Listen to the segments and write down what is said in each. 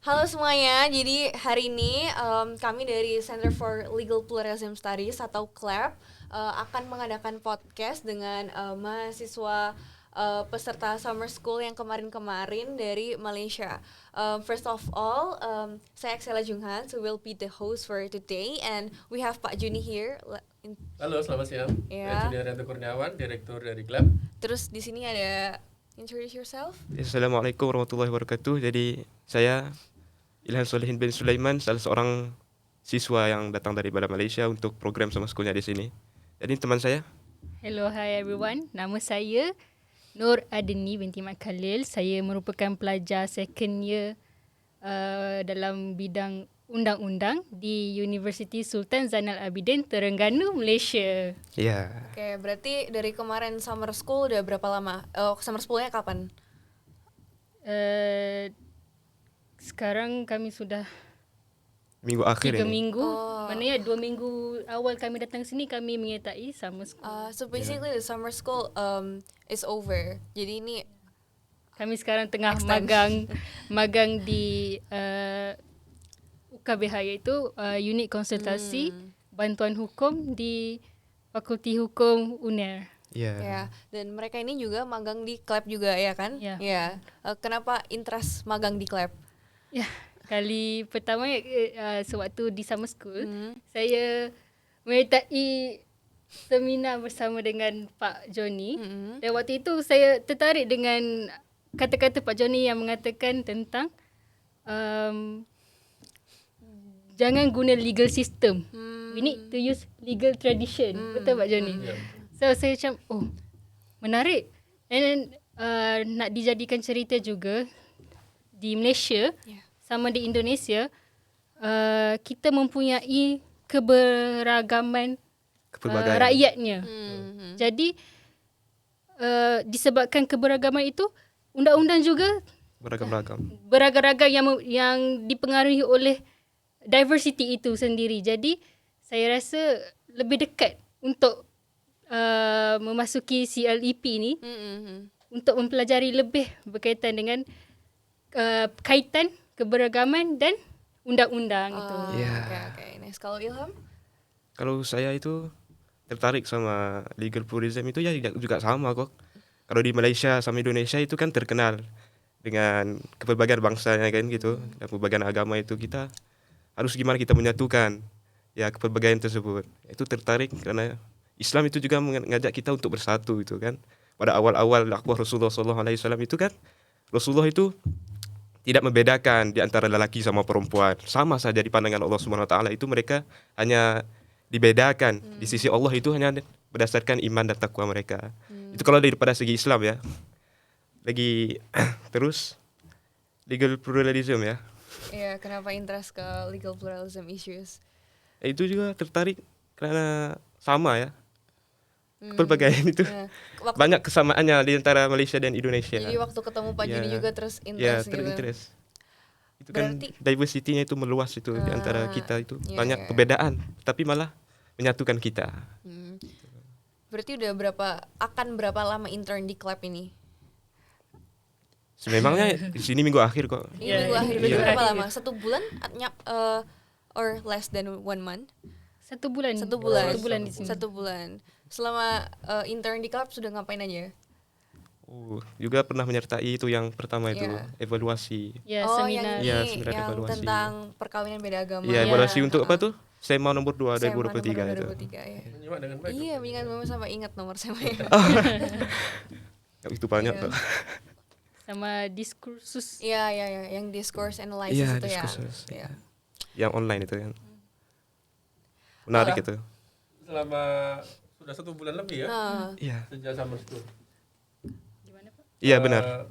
Halo semuanya, jadi hari ini kami dari Center for Legal Pluralism Studies atau CLEP akan mengadakan podcast dengan mahasiswa peserta summer school yang kemarin-kemarin dari Malaysia. First of all, saya Axela Junghan, so will be the host for today, and we have Pak Juni here. Halo, selamat siang. Ya. Saya Juni Arianto Kurniawan, Direktur dari CLEP. Terus di sini ada introduce yourself. Assalamualaikum warahmatullahi wabarakatuh. Jadi saya Ilhan Solehin bin Sulaiman, salah seorang siswa yang datang dari Malaysia untuk program summer schoolnya di sini. Jadi teman saya. Hello, hi everyone. Nama saya Nur Adeni binti Mat Khalil. Saya merupakan pelajar second year dalam bidang undang-undang di Universiti Sultan Zainal Abidin, Terengganu, Malaysia. Ya. Oke, berarti dari kemarin summer school udah berapa lama? Summer schoolnya kapan? Sekarang kami sudah Minggu akhir 3 ini. minggu. Maknanya 2 minggu awal kami datang sini kami menyertai summer school. So basically the summer school is over. Jadi ini Kami sekarang tengah Extend. magang di UKBH, iaitu unit konsultasi bantuan hukum di Fakulti Hukum UNER. Ya. ya, dan mereka ini juga magang di CLEP juga ya kan? Ya. Ya. Kenapa interest magang di CLEP? Ya, kali pertama sewaktu di summer school, saya menyertai seminar bersama dengan Pak Joni. Dan waktu itu saya tertarik dengan kata-kata Pak Joni yang mengatakan tentang jangan guna legal system. We need to use legal tradition. Betul Pak Joni? So saya macam, oh menarik. And then nak dijadikan cerita juga, di Malaysia sama di Indonesia, kita mempunyai keberagaman Kepelbagaian. rakyatnya. Jadi disebabkan keberagaman itu, undang-undang juga Beragam-ragam. beragam-ragam yang dipengaruhi oleh diversity itu sendiri. Jadi saya rasa lebih dekat untuk memasuki CLEP ni untuk mempelajari lebih berkaitan dengan kaitan keberagaman dan undang-undang itu. Oke. Nice. Kalau Ilham? Kalau saya itu tertarik sama legal pluralism itu ya juga sama kok. Kalau di Malaysia sama Indonesia itu kan terkenal dengan kepelbagaian bangsanya kan gitu. Dan pelbagai agama itu kita harus gimana kita menyatukan ya kepelbagaian tersebut. Itu tertarik karena Islam itu juga mengajak kita untuk bersatu itu kan. Pada awal-awal dakwah Rasulullah SAW itu kan, Rasulullah itu tidak membedakan di antara lelaki sama perempuan. Sama saja di pandangan Allah Subhanahu Wa Taala itu mereka hanya dibedakan. Di sisi Allah itu hanya berdasarkan iman dan takwa mereka. Itu kalau daripada segi Islam ya. Lagi terus legal pluralism ya. Iya, kenapa interest ke legal pluralism issues? Itu juga tertarik karena sama ya. Kepelbagaian itu banyak kesamaannya di antara Malaysia dan Indonesia. Jadi waktu ketemu Pak Juni juga terus interest ya, gitu. terinterest. Itu Berarti- kan diversity-nya itu meluas itu di antara kita itu. Iya, Banyak iya. perbedaan tapi malah menyatukan kita. Berarti udah akan berapa lama intern di CLEP ini? Sememangnya di sini minggu akhir kok. Ini minggu akhir, berarti Iya. berapa lama? 1 bulan? Or less than 1 month? 1 bulan. 1 bulan. 1 bulan di sini. 1 bulan. Selama intern di CLEP sudah ngapain aja? Juga pernah menyertai itu yang pertama itu Iya. evaluasi. Ya, yang seminar. Iya, ini, seminar yang evaluasi. tentang perkawinan beda agama. Iya, evaluasi untuk apa tuh? SEMA nomor 2 Saya 2023 nomor itu. 2023 ya. Menyimak dengan baik. Iya, ingat mama sampai ingat nomor saya. Itu banyak Iya. tuh. Sama diskursus. Iya, yang discourse analysis Iya, itu diskursus, ya. Iya. Yang online itu kan. Menarik itu. Selama sudah 1 bulan lebih ya, Iya. sejak summer school. Gimana Pak? Iya benar.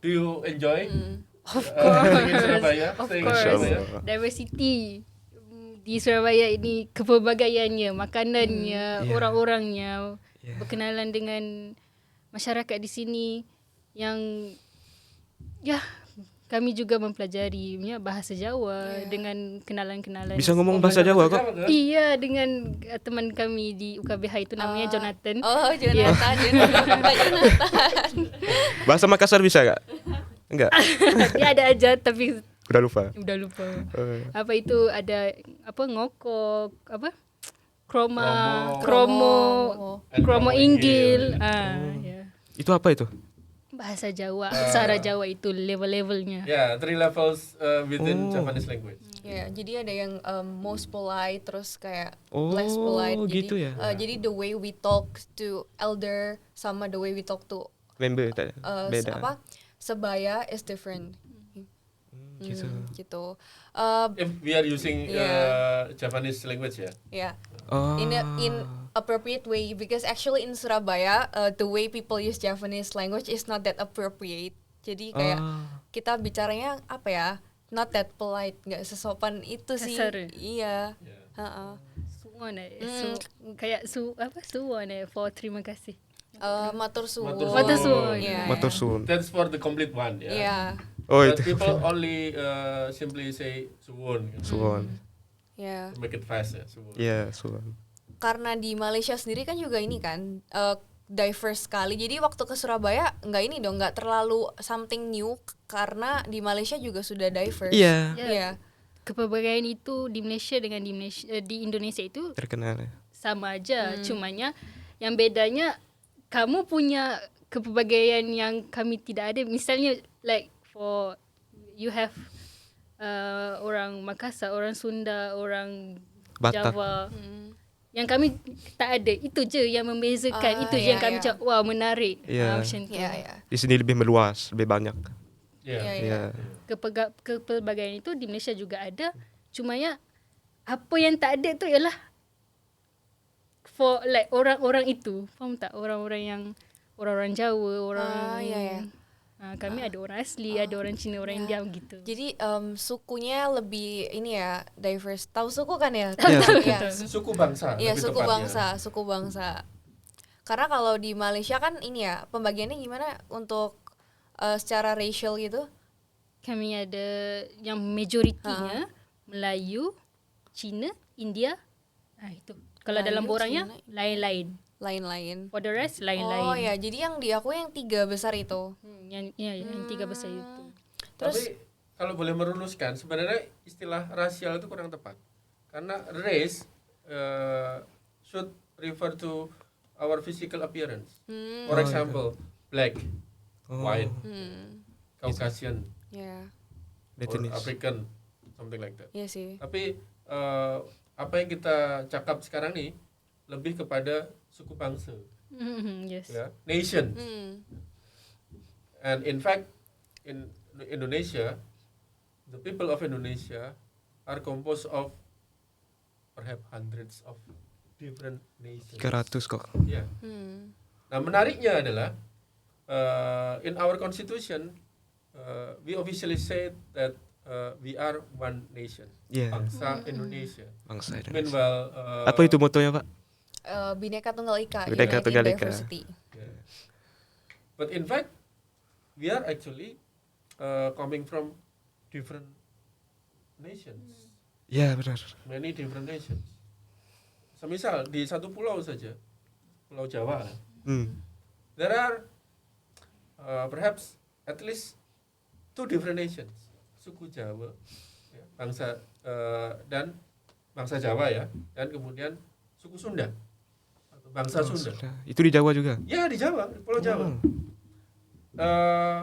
Do you enjoy? Of Staying in Surabaya? Of Staying in course. Surabaya? Diversity di Surabaya ini, kepelbagaiannya, makanannya, orang-orangnya, berkenalan dengan masyarakat di sini yang ya kami juga mempelajari bahasa Jawa dengan kenalan-kenalan. Bisa ngomong bahasa Jawa kok. Iya, dengan teman kami di UKBH itu namanya Jonathan. Oh, Jonathan. Pak Jonathan. Bahasa Makassar bisa gak? Enggak. Dia ada aja tapi Udah lupa. udah lupa. Eh, Apa itu ada apa ngokok apa? Kromo Kromo. kromo inggil. Ya. itu apa itu? Bahasa Jawa, aksara Jawa itu level-levelnya. Yeah, 3 levels within Japanese language. Ya, jadi ada yang most polite, terus kayak Oh, less polite. Jadi, gitu ya. Jadi the way we talk to elder sama the way we talk to Member tak beda. sebaya is different. Gitu. Gitu. If we are using Yeah. Japanese language ya. Ya, Oh. in appropriate way, because actually in Surabaya the way people use Japanese language is not that appropriate. Jadi kayak kita bicaranya apa ya? Not that polite, nggak sesopan itu sih. Kasar. Iya. Yeah. Heeh. Suwon kayak suwon for terima kasih. Matur suwun. Matur suwun. Iya. Matur suwun. That's for the complete one ya. Iya. Oh, But itu. people only simply say suwon gitu. Suwon. Iya. To make it fast ya, suwon. Iya, suwon. Karena di Malaysia sendiri kan juga ini kan diverse sekali. Jadi waktu ke Surabaya nggak terlalu something new karena di Malaysia juga sudah diverse. Iya, Iya. Kepelbagaian itu di Malaysia dengan di Indonesia itu terkenal. sama aja, cumanya yang bedanya kamu punya kepelbagaian yang kami tidak ada. Misalnya like for you have orang Makassar, orang Sunda, orang Batak. Java. Yang kami tak ada, itu je yang membezakan, itu je yang kami cakap wah menarik. Ya. Macam tu. Iya, iya. Di sini lebih meluas, lebih banyak. Yeah. Iya, iya. Iya. Kepelbagaian itu di Malaysia juga ada, cumanya apa yang tak ada tu ialah for like orang-orang itu, faham tak? Orang-orang Jawa, orang iya, iya. Kami ada orang asli, ada orang Cina, orang India gitu. Jadi sukunya lebih ini ya diverse. Tahu suku kan ya? Iya, suku. Iya. Suku bangsa. Iya, lebih suku tepatnya. bangsa. Karena kalau di Malaysia kan ini ya, pembagiannya gimana untuk secara racial gitu? Kami ada yang majoritinya Melayu, Cina, India. Itu. Kalau Melayu, dalam orangnya Cina, lain-lain. Lain-lain. For the rest lain-lain. Oh ya, jadi yang diakui yang 3 besar itu. Yang tiga besar itu. Terus Tapi kalau boleh meruluskan, sebenarnya istilah rasial itu kurang tepat. Karena race should refer to our physical appearance. For example, black, white, Caucasian, ya, or Latinese. African, something like that. iya sih. Tapi apa yang kita cakap sekarang nih lebih kepada suku bangsa, Yes. ya, nations. Hmm. And in fact, in Indonesia, the people of Indonesia are composed of perhaps hundreds of different nations. 300 kok. Yeah. Hmm. Nah, menariknya adalah in our constitution, we officially say that we are one nation, Iya, bangsa Indonesia. bangsa Indonesia. Meanwhile, Apa itu motonya, Pak? Bineka Tunggal Ika. Bineka United Tunggal Ika. Diversity. Yeah. But in fact, we are actually coming from different nations, Iya, benar. many different nations. Semisal di satu pulau saja, Pulau Jawa, there are perhaps at least 2 different nations, suku Jawa, ya, bangsa dan bangsa Jawa ya, dan kemudian suku Sunda atau bangsa Sunda. Itu di Jawa juga. Ya di Jawa, di Pulau Jawa. Oh.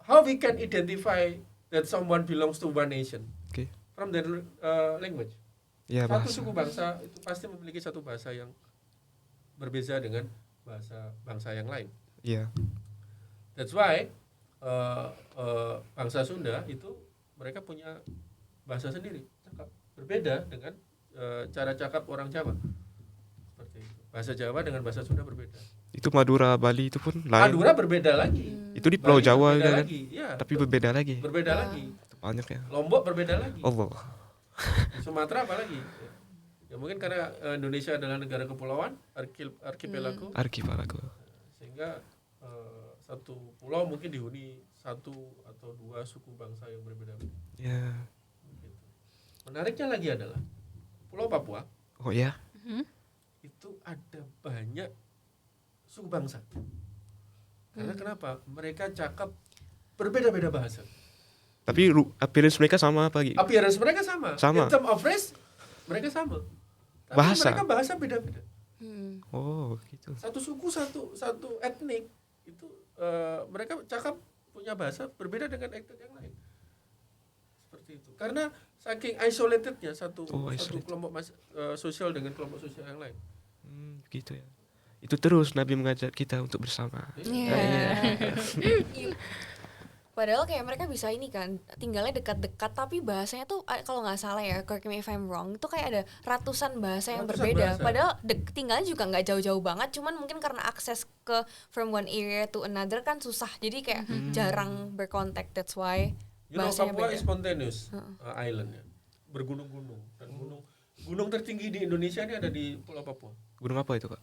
How we can identify that someone belongs to one nation? Oke. From their language. Iya, Satu bahasa. suku bangsa itu pasti memiliki satu bahasa yang berbeda dengan bahasa bangsa yang lain. Iya. That's why bangsa Sunda itu mereka punya bahasa sendiri, cakap berbeda dengan cara cakap orang Jawa. Seperti itu. Bahasa Jawa dengan bahasa Sunda berbeda. Itu Madura, Bali itu pun lain. Madura berbeda lagi. Itu di Pulau Bali Jawa berbeda juga kan. lagi. Ya, Tapi berbeda lagi. berbeda lagi. Banyak ya. Lombok berbeda lagi. Allah. Sumatera apalagi. Ya mungkin karena Indonesia adalah negara kepulauan, arkipelago, Archipelago. sehingga satu pulau mungkin dihuni 1 atau 2 suku bangsa yang berbeda-beda. Ya. Gitu. Menariknya lagi adalah Pulau Papua Oh ya. itu ada banyak suku bangsa. Karena kenapa? Mereka cakap berbeda-beda bahasa. Tapi appearance mereka sama apa gitu? Appearance mereka sama. Sama. In term of race mereka sama. Tapi Bahasa? mereka bahasa beda-beda. Oh, gitu. Satu suku, satu etnik itu mereka cakap punya bahasa berbeda dengan etnik yang lain. Seperti itu. Karena saking isolatednya satu isolated. kelompok sosial dengan kelompok sosial yang lain. Gitu ya. Itu terus Nabi mengajak kita untuk bersama. Iya. Padahal kayak mereka bisa ini kan, tinggalnya dekat-dekat tapi bahasanya tuh kalau nggak salah ya, correct me if I'm wrong, itu kayak ada ratusan bahasa yang berbeda. Bahasa. Padahal tinggalnya juga nggak jauh-jauh banget, cuman mungkin karena akses ke from one area to another kan susah, jadi kayak jarang berkontak. That's why bahasanya Papua beda. is spontaneous island ya, bergunung-gunung dan gunung tertinggi di Indonesia ini ada di Pulau Papua. Gunung apa itu, Kak?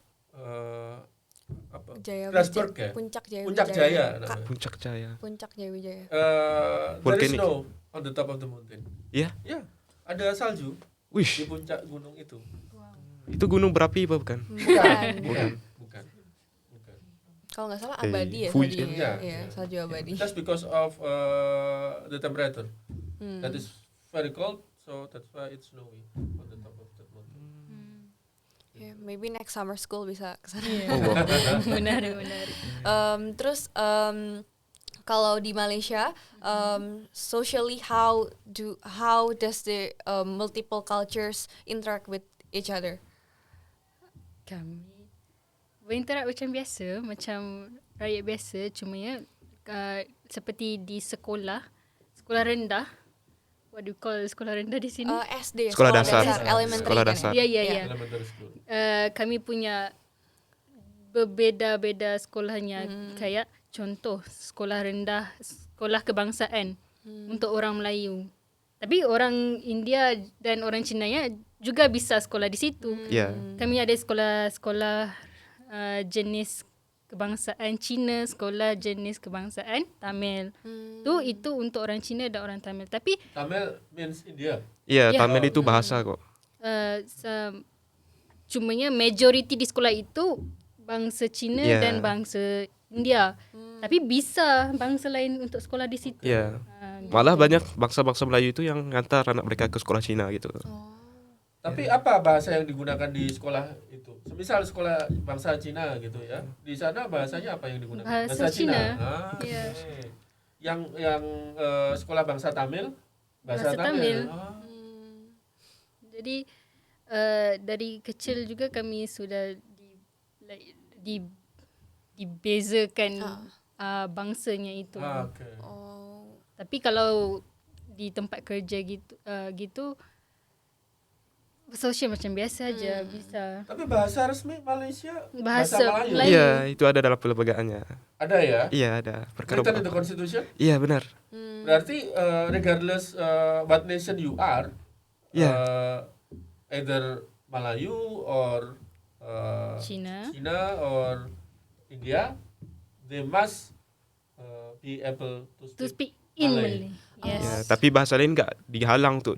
Apa? Jaya Grasberg ya? Puncak Jaya Puncak Jaya. namanya. Puncak Jaya. Puncak Jaya Wijaya. There is Volcanic. snow on the top of the mountain. Iya? Ya, ada salju di Wih, puncak gunung itu. itu gunung berapi apa bukan? Bukan. Kalau nggak salah abadi ya Fuji. saljunya. Ya, Iya, salju abadi. Just because of the temperature that is very cold, so that's why it's snowy on the top of that mountain. Yeah, maybe next summer school bisa kesana. Oh, wow. Menarik. Terus kalau di Malaysia, socially how does the multiple cultures interact with each other? Kami berinteract macam biasa, macam rakyat biasa, cuma ya seperti di sekolah rendah. What do you call sekolah rendah di sini? SD, Sekolah dasar. elementary. Sekolah kan dasar. ya? Ya. Elementary school. Kami punya berbeza-beza sekolahnya. Kayak contoh sekolah rendah, sekolah kebangsaan untuk orang Melayu. Tapi orang India dan orang Cina ya juga bisa sekolah di situ. Ya. Kami ada sekolah jenis kebangsaan Cina, sekolah jenis kebangsaan Tamil. Itu untuk orang Cina dan orang Tamil. Tapi Tamil means India. Iya, Ya. Tamil itu bahasa kok. cumanya majority di sekolah itu bangsa Cina Ya. dan bangsa India. Tapi bisa bangsa lain untuk sekolah di situ. Iya. Malah banyak bangsa-bangsa Melayu itu yang ngantar anak mereka ke sekolah Cina gitu. Tapi apa bahasa yang digunakan di sekolah itu? Semisal sekolah bangsa Cina gitu ya. Di sana bahasanya apa yang digunakan? Bahasa Cina. Oke. Iya. Yang sekolah bangsa Tamil bahasa Bahasa Tamil. Jadi dari kecil juga kami sudah dibezakan bangsanya itu. Oke. Tapi kalau di tempat kerja gitu sosial macam biasa aja bisa. Tapi bahasa resmi Malaysia Bahasa Melayu. Melayu. Iya, itu ada dalam pelembagaan-nya. Ada ya? Iya, ada. Perkara. Written in the constitution? Iya, benar. Berarti regardless what nation you are, either Melayu or Cina or India, they must be able to to speak. speak in Malay. Malay. Yes. Ya, tapi bahasa lain enggak dihalang untuk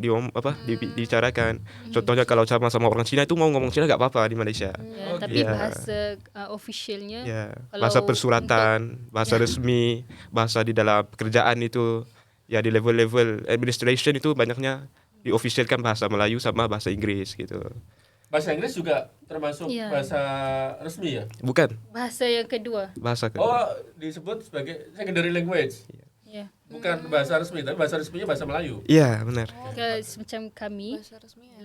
dibicarakan. Contohnya kalau sama orang Cina itu mau ngomong Cina enggak apa-apa di Malaysia. Ya, Oh, tapi gitu. bahasa officialnya Ya, kalau bahasa persuratan, bahasa resmi, bahasa di dalam pekerjaan itu ya di level-level administration itu banyaknya diofficialkan bahasa Melayu sama bahasa Inggris gitu. Bahasa Inggris juga termasuk Iya. bahasa resmi ya? Bukan bahasa yang kedua. bahasa ke. Oh, disebut sebagai secondary language. Ya. Bukan bahasa resmi, tapi bahasa resminya bahasa Melayu. Iya, benar. Macam kami Bahasa resmi ya.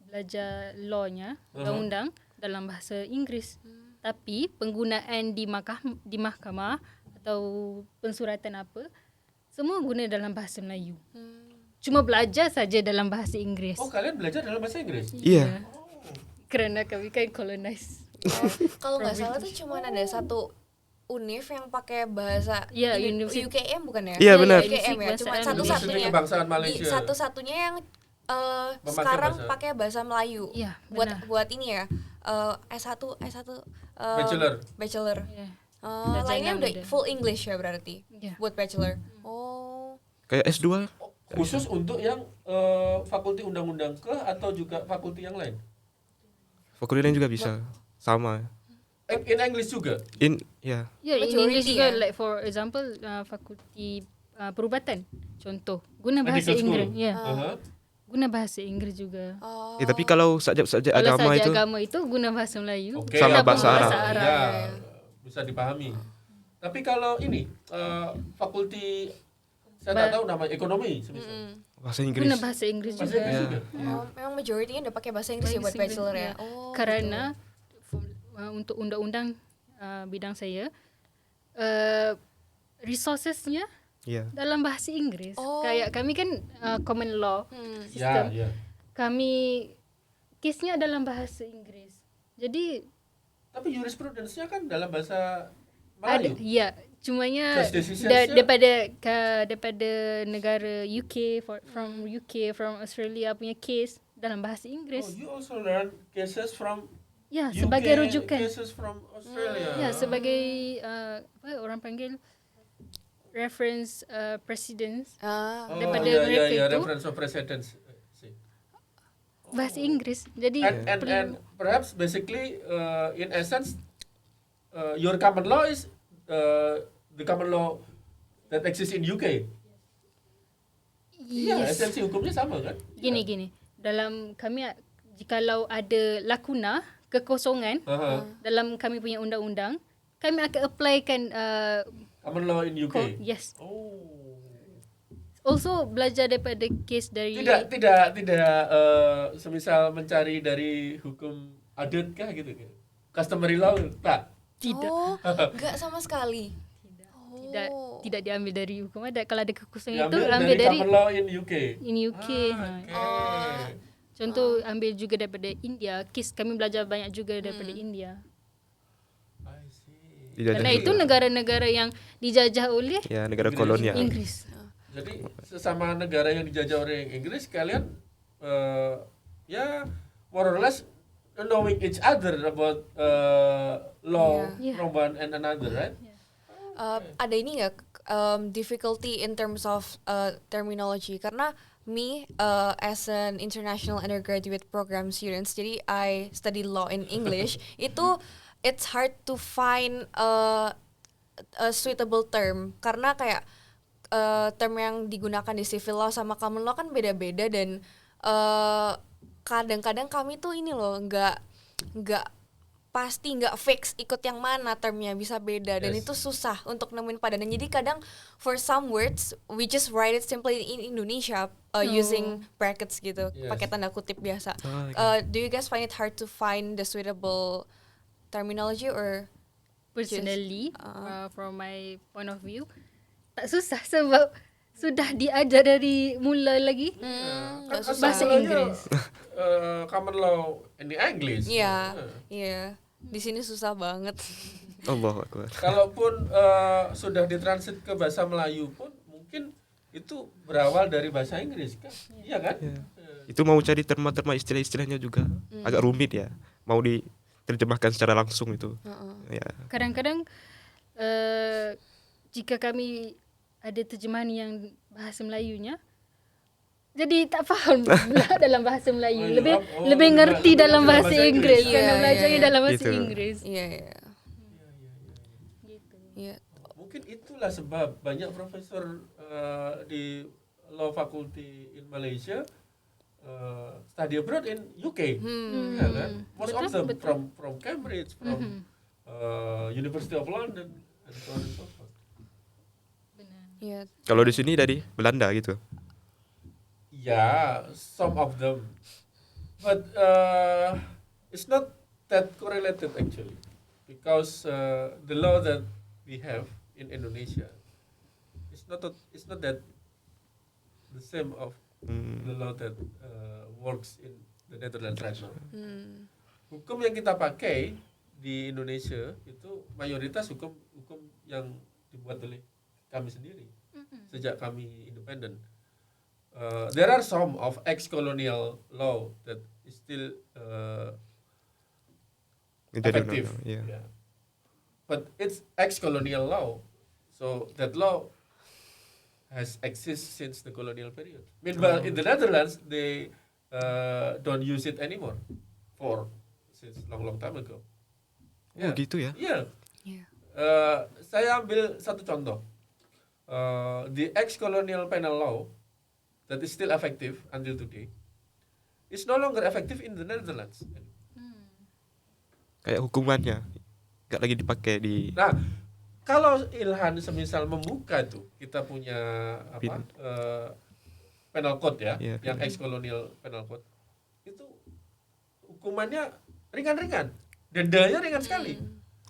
belajar law-nya, undang-undang dalam bahasa Inggeris. Tapi penggunaan di mahkamah atau pensuratan apa semua guna dalam bahasa Melayu. Cuma belajar saja dalam bahasa Inggeris. Oh, kalian belajar dalam bahasa Inggris? Iya. Kerana kami kan colonize. Kalau nggak salah tuh cuma ada satu univ yang pakai bahasa Iya, university. UKM bukan ya? Iya, benar. UKM ya, cuma University satu-satunya. Universiti Kebangsaan Malaysia. Satu-satunya yang Memakai sekarang bahasa. pakai bahasa Melayu. Iya, buat ini ya. S1 bachelor. Ya. Lainnya udah udah. full English ya berarti. Iya. Buat bachelor. Oh. Kayak S2 Khusus untuk yang fakulti undang-undang atau juga fakulti yang lain? fakultas lain juga bisa sama. In English juga. In ya. Yeah, in Majority, English juga, ya? like for example, fakulti perubatan. Contoh, guna bahasa Medical school. Inggeris. Ya, Aha. guna bahasa Inggeris juga. Oh. Tapi kalau subjek-subjek Kalau agama saja itu agama itu guna bahasa Melayu. Oke, Sama apa- bahasa Arab. Ya, bisa dipahami. Tapi kalau ini fakulti saya tak tahu nama ekonomi semisal. bahasa Inggris. Guna bahasa Inggris Bahasa juga. Inggris Ya. juga. Oh, memang majority-nya udah pakai bahasa Inggris ya buat Bahasa Inggris, bachelor ya. ya. Oh. Karena untuk undang-undang bidang saya, resourcesnya Ya. dalam bahasa Inggris. Oh. Kayak kami kan common law Ya, system. ya. Kami case-nya dalam bahasa Inggris. Jadi Tapi jurisprudensinya kan dalam bahasa ada, Melayu. ya, cumanya Just decisions-nya- daripada negara UK, from UK, from Australia punya case dalam bahasa Oh, Inggris. you also learn cases from Ya, UK, sebagai rujukan. cases from Australia. Ya, sebagai apa orang panggil reference precedents Oh, daripada ya, mereka ya, itu. reference of precedents. See. Bahasa Inggris. Jadi And perhaps basically in essence your common law is the common law that exists in UK. Iya, yes. esensi hukumnya sama kan? Gini. Dalam kami jikalau ada lakuna, kekosongan Aha. dalam kami punya undang-undang, kami akan applykan Common law in UK. yes. Oh. Also belajar daripada case dari Tidak semisal mencari dari hukum adat kah gitu kan? Customary law tak. tidak Oh, enggak sama sekali. tidak Oh. tidak diambil dari hukum adat. Kalau ada kekosongan itu Diambil ambil dari common law in UK. in UK. Ah, okay. Contoh ambil juga daripada India. Case kami belajar banyak juga daripada India. I see. Dijajah Karena itu juga. negara-negara yang dijajah oleh Ya, negara Inggris. kolonial. Inggris. Jadi sesama negara yang dijajah oleh Inggris, kalian ya more or less knowing each other about law Yeah. from one and another, right? Ada ini nggak difficulty in terms of terminology karena me as an international undergraduate program students, jadi I study law in English itu it's hard to find a suitable term karena kayak term yang digunakan di civil law sama common law kan beda-beda dan kadang-kadang kami tuh ini loh nggak pasti nggak fix ikut yang mana termnya bisa beda dan Yes. itu susah untuk nemuin padanan. Jadi kadang for some words we just write it simply in Indonesia using brackets gitu, Yes. pakai tanda kutip biasa. Oh, Do you guys find it hard to find the suitable terminology or Personally, from my point of view, tak susah sebab sudah diajar dari mula lagi nggak Kan susah? bahasa asal-asalnya, Inggris. common law in the English. Iya, iya. Di sini susah banget. Allahu Akbar. Kalaupun sudah ditransit ke bahasa Melayu pun mungkin itu berawal dari bahasa Inggris kan? Iya kan? Itu mau cari terma-terma istilah-istilahnya juga agak rumit ya. Mau diterjemahkan secara langsung itu. Ya. Kadang-kadang jika kami ada terjemahan yang bahasa Melayunya, jadi tak faham pula dalam bahasa Melayu. Lebih ngerti dalam bahasa Inggris Iya, karena iya, belajarnya iya. dalam bahasa Gitu. Inggris. Iya, iya. Gitu. Iya. Mungkin itulah sebab banyak profesor di law faculty in Malaysia study abroad in UK. Ya kan? Most of them from Cambridge, from University of London, and so on and so forth. Iya. Kalau di sini dari Belanda gitu. Yeah, some of them, but it's not that correlated actually, because the law that we have in Indonesia it's not that the same of the law that works in the Netherlands right now. Hukum yang kita pakai di Indonesia itu mayoritas hukum yang dibuat oleh kami sendiri sejak kami independen. There are some of ex-colonial law that is still Jadi effective, ya. yeah. But it's ex-colonial law, so that law has existed since the colonial period. Meanwhile, in the Netherlands, they don't use it anymore since long time ago. Oh gitu ya. Iya. Yeah. Saya ambil satu contoh. The ex-colonial penal law that is still effective until today is no longer effective in the Netherlands. Kayak hukumannya nggak lagi dipakai di. Nah, kalau Ilhan semisal membuka tuh, kita punya apa? Penal code ya, Iya, yang ex-colonial penal code. Itu hukumannya ringan-ringan. Dendanya ringan sekali.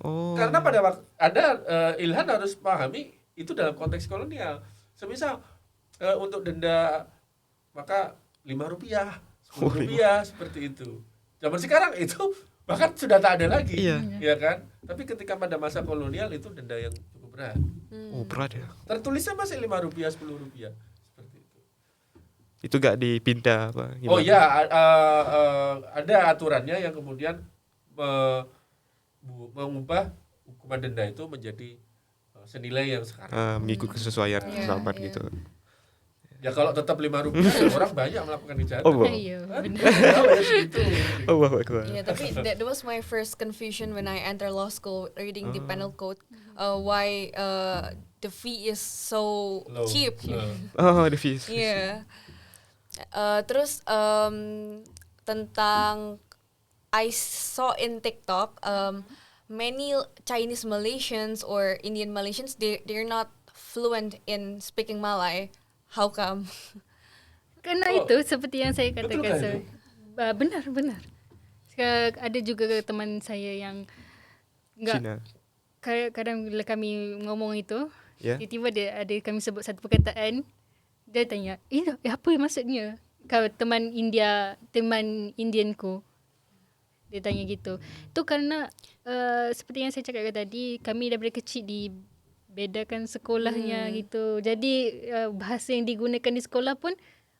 Oh. Karena pada waktu Ilhan harus pahami itu dalam konteks kolonial. Semisal untuk denda maka Rp5, Rp10 seperti itu. Zaman sekarang itu bahkan sudah tak ada lagi, Iya. ya kan? Tapi ketika pada masa kolonial itu denda yang cukup berat. Oh berat ya. Tertulisnya masih Rp5, Rp10 seperti itu. Itu gak dipindah apa? Oh gimana? ya, ada aturannya yang kemudian mengubah hukuman denda itu menjadi senilai yang sekarang. Mengikut kesesuaian Iya, zaman iya. gitu. Ya kalau tetap Rp5 orang banyak melakukan kejahatan. Oh, wow. Iya, Hah? benar. Kenapa ya segitu? Oh wah wah. Yeah, tapi that was my first confusion when I enter law school reading the penal code. Why the fee is so Low. cheap? Oh the fees. Iya. Terus tentang I saw in TikTok many Chinese Malaysians or Indian Malaysians they're not fluent in speaking Malay. How come? Karena Oh. itu seperti yang saya Betul katakan. kan itu? Benar. Ada juga teman saya yang Cina. kadang bila kami ngomong itu, Ya. tiba-tiba ada kami sebut satu perkataan, dia tanya, apa maksudnya? Kau teman Indianku. Dia tanya gitu. Itu karena seperti yang saya cakap tadi, kami daripada kecil dibedakan sekolahnya gitu. Jadi bahasa yang digunakan di sekolah pun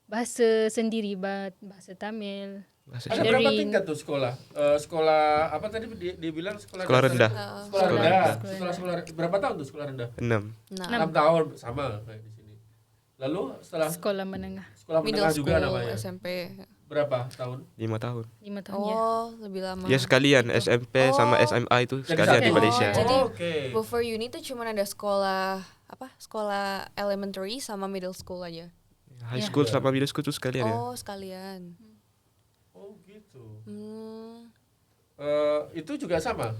bahasa sendiri, bahasa Tamil. Bahasa Ada Cina. berapa Mandarin. tingkat tuh sekolah? Sekolah apa tadi dia bilang sekolah Sekolah dasar? rendah. Sekolah rendah. Sekolah Sekolah berapa tahun tuh sekolah rendah? 6. Nah, 6 tahun sama kayak di sini. Lalu setelah Sekolah menengah sekolah middle menengah school, juga namanya. SMP. Berapa tahun? 5 tahun. 5 tahun ya. Oh, lebih lama. Ya sekalian SMP sama Oh. SMA itu Jadi sekalian satu. di Malaysia. Oh, jadi Oke. before uni tuh cuma ada sekolah sekolah elementary sama middle school aja. High school sama middle school itu sekalian ya. Oh, sekalian. Oh gitu. Hmm. Itu juga sama.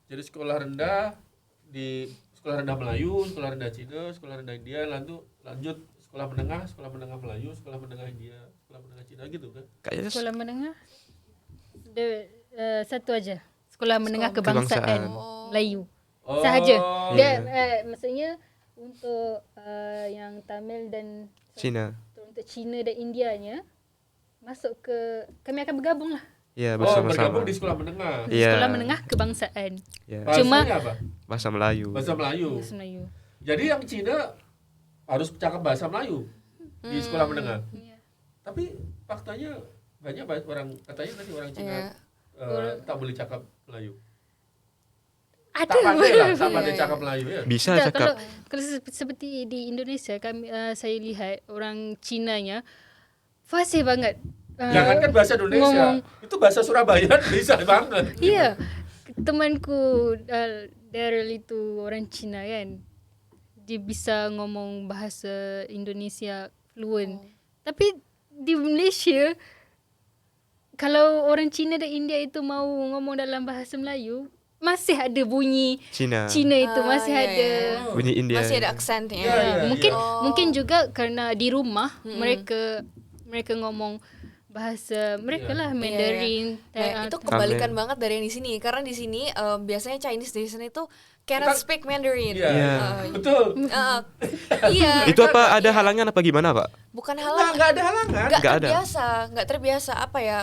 Jadi sekolah rendah di sekolah rendah Melayu, sekolah rendah Cina, sekolah rendah India, lanjut sekolah menengah Melayu, sekolah menengah India, sekolah menengah Cina gitu kan. Kayaknya Sekolah menengah satu aja. Sekolah menengah kebangsaan, Kebangsaan. Melayu. Oh, Sahaja. Dia iya. maksudnya untuk yang Tamil dan Cina. untuk Cina dan Indianya masuk ke kami akan bergabung lah. Ya bergabung bersama-sama. di sekolah menengah. Iya. Sekolah menengah kebangsaan. Ya. Bahasanya Cuma- apa? Bahasa Melayu. Bahasa Melayu. Bahasa Melayu. Jadi yang Cina harus cakap bahasa Melayu di sekolah menengah. Iya. Tapi faktanya banyak orang katanya tadi orang Cina Iya. tak boleh cakap Melayu. Ada. Tak pandai lah, tak Iya, pandai iya. cakap Melayu ya. Bisa Tak, cakap. kalau seperti di Indonesia kami saya lihat orang Cinanya fasih banget. Jangankan bahasa Indonesia, ngomong. itu bahasa Surabaya bisa banget. Iya. Temanku Daryl itu orang Cina kan. Dia bisa ngomong bahasa Indonesia fluent. Tapi di Malaysia kalau orang Cina dan India itu mau ngomong dalam bahasa Melayu, masih ada bunyi Cina. Cina itu masih iya, ada. iya. Bunyi India. Masih ada aksennya. Iya, iya. Mungkin juga karena di rumah mereka ngomong bahasa mereka lah Mandarin. Nah, itu Tamil. kebalikan banget dari yang di sini. Karena di sini biasanya Chinese di sini tuh cannot Kita- speak Mandarin. Iya, Iya. betul. Iya. Itu apa ada halangan apa gimana, Pak? Bukan halang. Nggak ada halangan. Nggak Nggak ada. terbiasa, nggak terbiasa apa ya?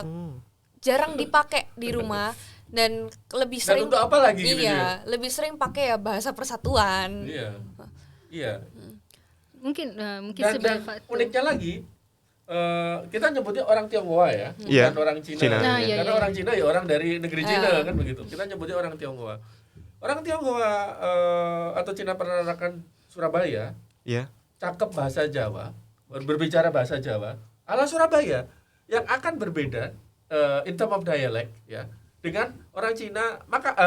Jarang dipakai di rumah dan lebih Dan sering. untuk apa lagi gitu ya? Iya, lebih sering pakai ya bahasa persatuan. Iya. Iya. Mungkin Dan sebagai faktor. uniknya lagi kita nyebutnya orang Tionghoa ya, bukan Iya, orang Cina. Cina. Nah, iya, Karena iya. orang Cina ya orang dari negeri Cina kan begitu. Kita nyebutnya orang Tionghoa. Orang Tionghoa atau Cina Peranakan Surabaya Ya. cakep bahasa Jawa, berbicara bahasa Jawa ala Surabaya yang akan berbeda in term of dialect ya dengan orang Cina. Maka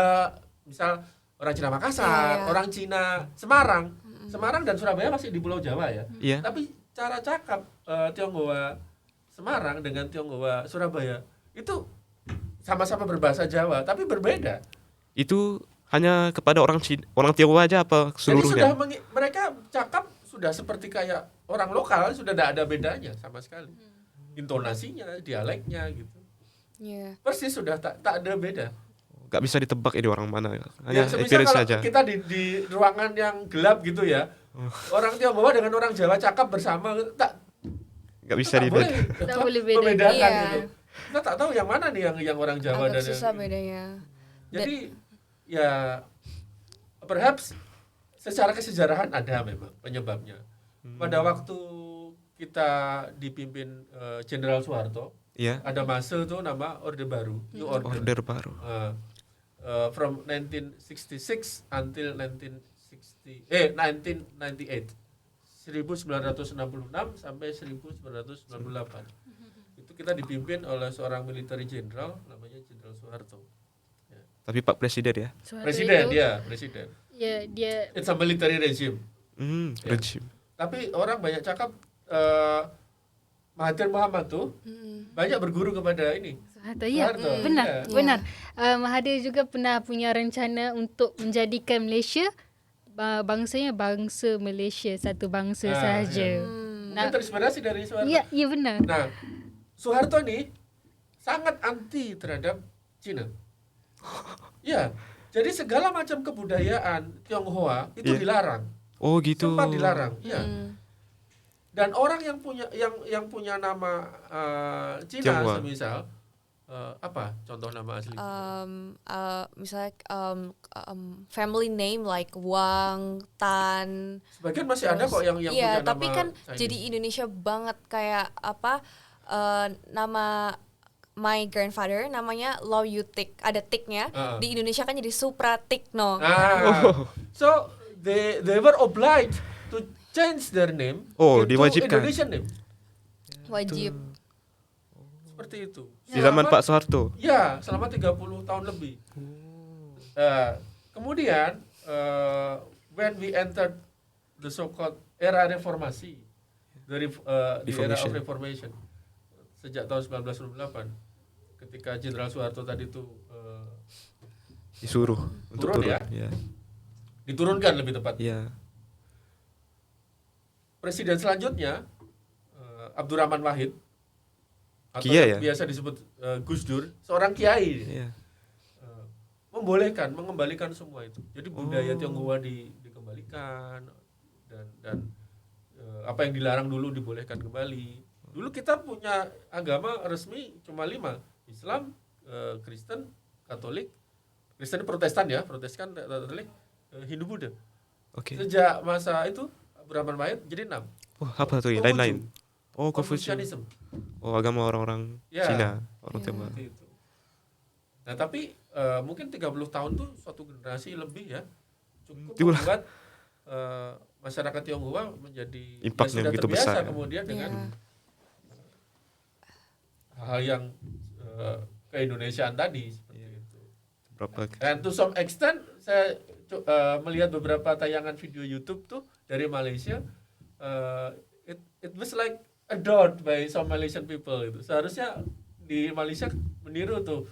misal orang Cina Makassar, Iya, iya. orang Cina Semarang, Semarang dan Surabaya masih di Pulau Jawa ya. Iya. Tapi cara cakap Tionghoa Semarang dengan Tionghoa Surabaya itu sama-sama berbahasa Jawa tapi berbeda. Itu hanya kepada orang Tionghoa aja apa Jadi sudah seluruhnya? mereka cakap sudah seperti kayak orang lokal, sudah tidak ada bedanya sama sekali. Intonasinya, dialeknya gitu. Iya. Persis sudah tak ada beda. Gak bisa ditebak ini orang mana, Ya, hanya semisal appearance kalau saja. kita di ruangan yang gelap gitu ya, orang Tionghoa dengan orang Jawa cakap bersama Gak bisa tak boleh dibedakan. Tak boleh beda. membedakan Iya. gitu. Kita tak tahu yang mana nih yang orang Jawa Agak dan susah yang bedanya. jadi ya perhaps secara kesejarahan ada memang penyebabnya. Pada waktu kita dipimpin Jenderal Soeharto, Iya. ada masa tuh nama Orde Baru, New Order. Order baru. From 1966 until 1998. 1966 sampai 1998. Itu kita dipimpin oleh seorang military general namanya Jenderal Soeharto. Tapi Pak Presiden ya. Soeharto Presiden itu, dia, presiden. Ya, dia It's a military regime. Ya. Regime. Tapi orang banyak cakap Mahathir Muhammad tuh banyak berguru kepada ini. Soeharto, ya. Soeharto, Benar, ya. benar. Mahathir juga pernah punya rencana untuk menjadikan Malaysia bangsanya bangsa Malaysia, satu bangsa sahaja. Dia terinspirasi dari Soeharto. Ya, ya benar. Nah, Soeharto nih sangat anti terhadap Cina. Ya, jadi segala macam kebudayaan Tionghoa itu Iya. dilarang, Oh gitu. sempat dilarang. Ya. Dan orang yang punya nama Cina, Tionghoa. semisal apa contoh nama asli? Misalnya family name like Wang, Tan. Sebagian masih ada kok yang Iya, punya tapi nama kan Chinese. jadi Indonesia banget kayak apa nama my grandfather namanya Lau Yu Tik, ada tiknya. Di Indonesia kan jadi Supratikno. So they were obliged to change their name Oh, into diwajibkan. Indonesian name. Wajib. Seperti itu. Di zaman Pak Soeharto. Ya, selama 30 tahun lebih. Kemudian when we entered the so-called era reformasi, the era of reformation sejak tahun 1998, ketika Jenderal Soeharto tadi itu Disuruh untuk turun turun. ya? Ya. diturunkan lebih tepat. Iya. Presiden selanjutnya Abdurrahman Wahid atau Kiai yang ya? biasa disebut Gus Dur, seorang kiai. Iya. Membolehkan, mengembalikan semua itu. Jadi budaya Tionghoa dikembalikan dan apa yang dilarang dulu dibolehkan kembali. Dulu kita punya agama resmi cuma 5, Islam, Kristen, Katolik, Kristen Protestan ya, Protestan, Katolik, Hindu, Buddha. Oke. Sejak masa itu Abdurrahman Wahid jadi 6. Oh, apa tuh? Konghucu. Lain-lain. Oh, Confucius. Confucianism. Oh, agama orang-orang Ya. Cina, orang Tionghoa. Seperti itu. Nah, tapi mungkin 30 tahun tuh suatu generasi lebih ya. Cukup Itulah. membuat masyarakat Tionghoa menjadi Impactnya sudah begitu terbiasa besar ya. kemudian dengan Iya. hal yang keindonesiaan tadi seperti Iya. itu. Berapa? And to some extent saya melihat beberapa tayangan video YouTube tuh dari Malaysia, it was like adored by some Malaysian people itu. Seharusnya di Malaysia meniru tuh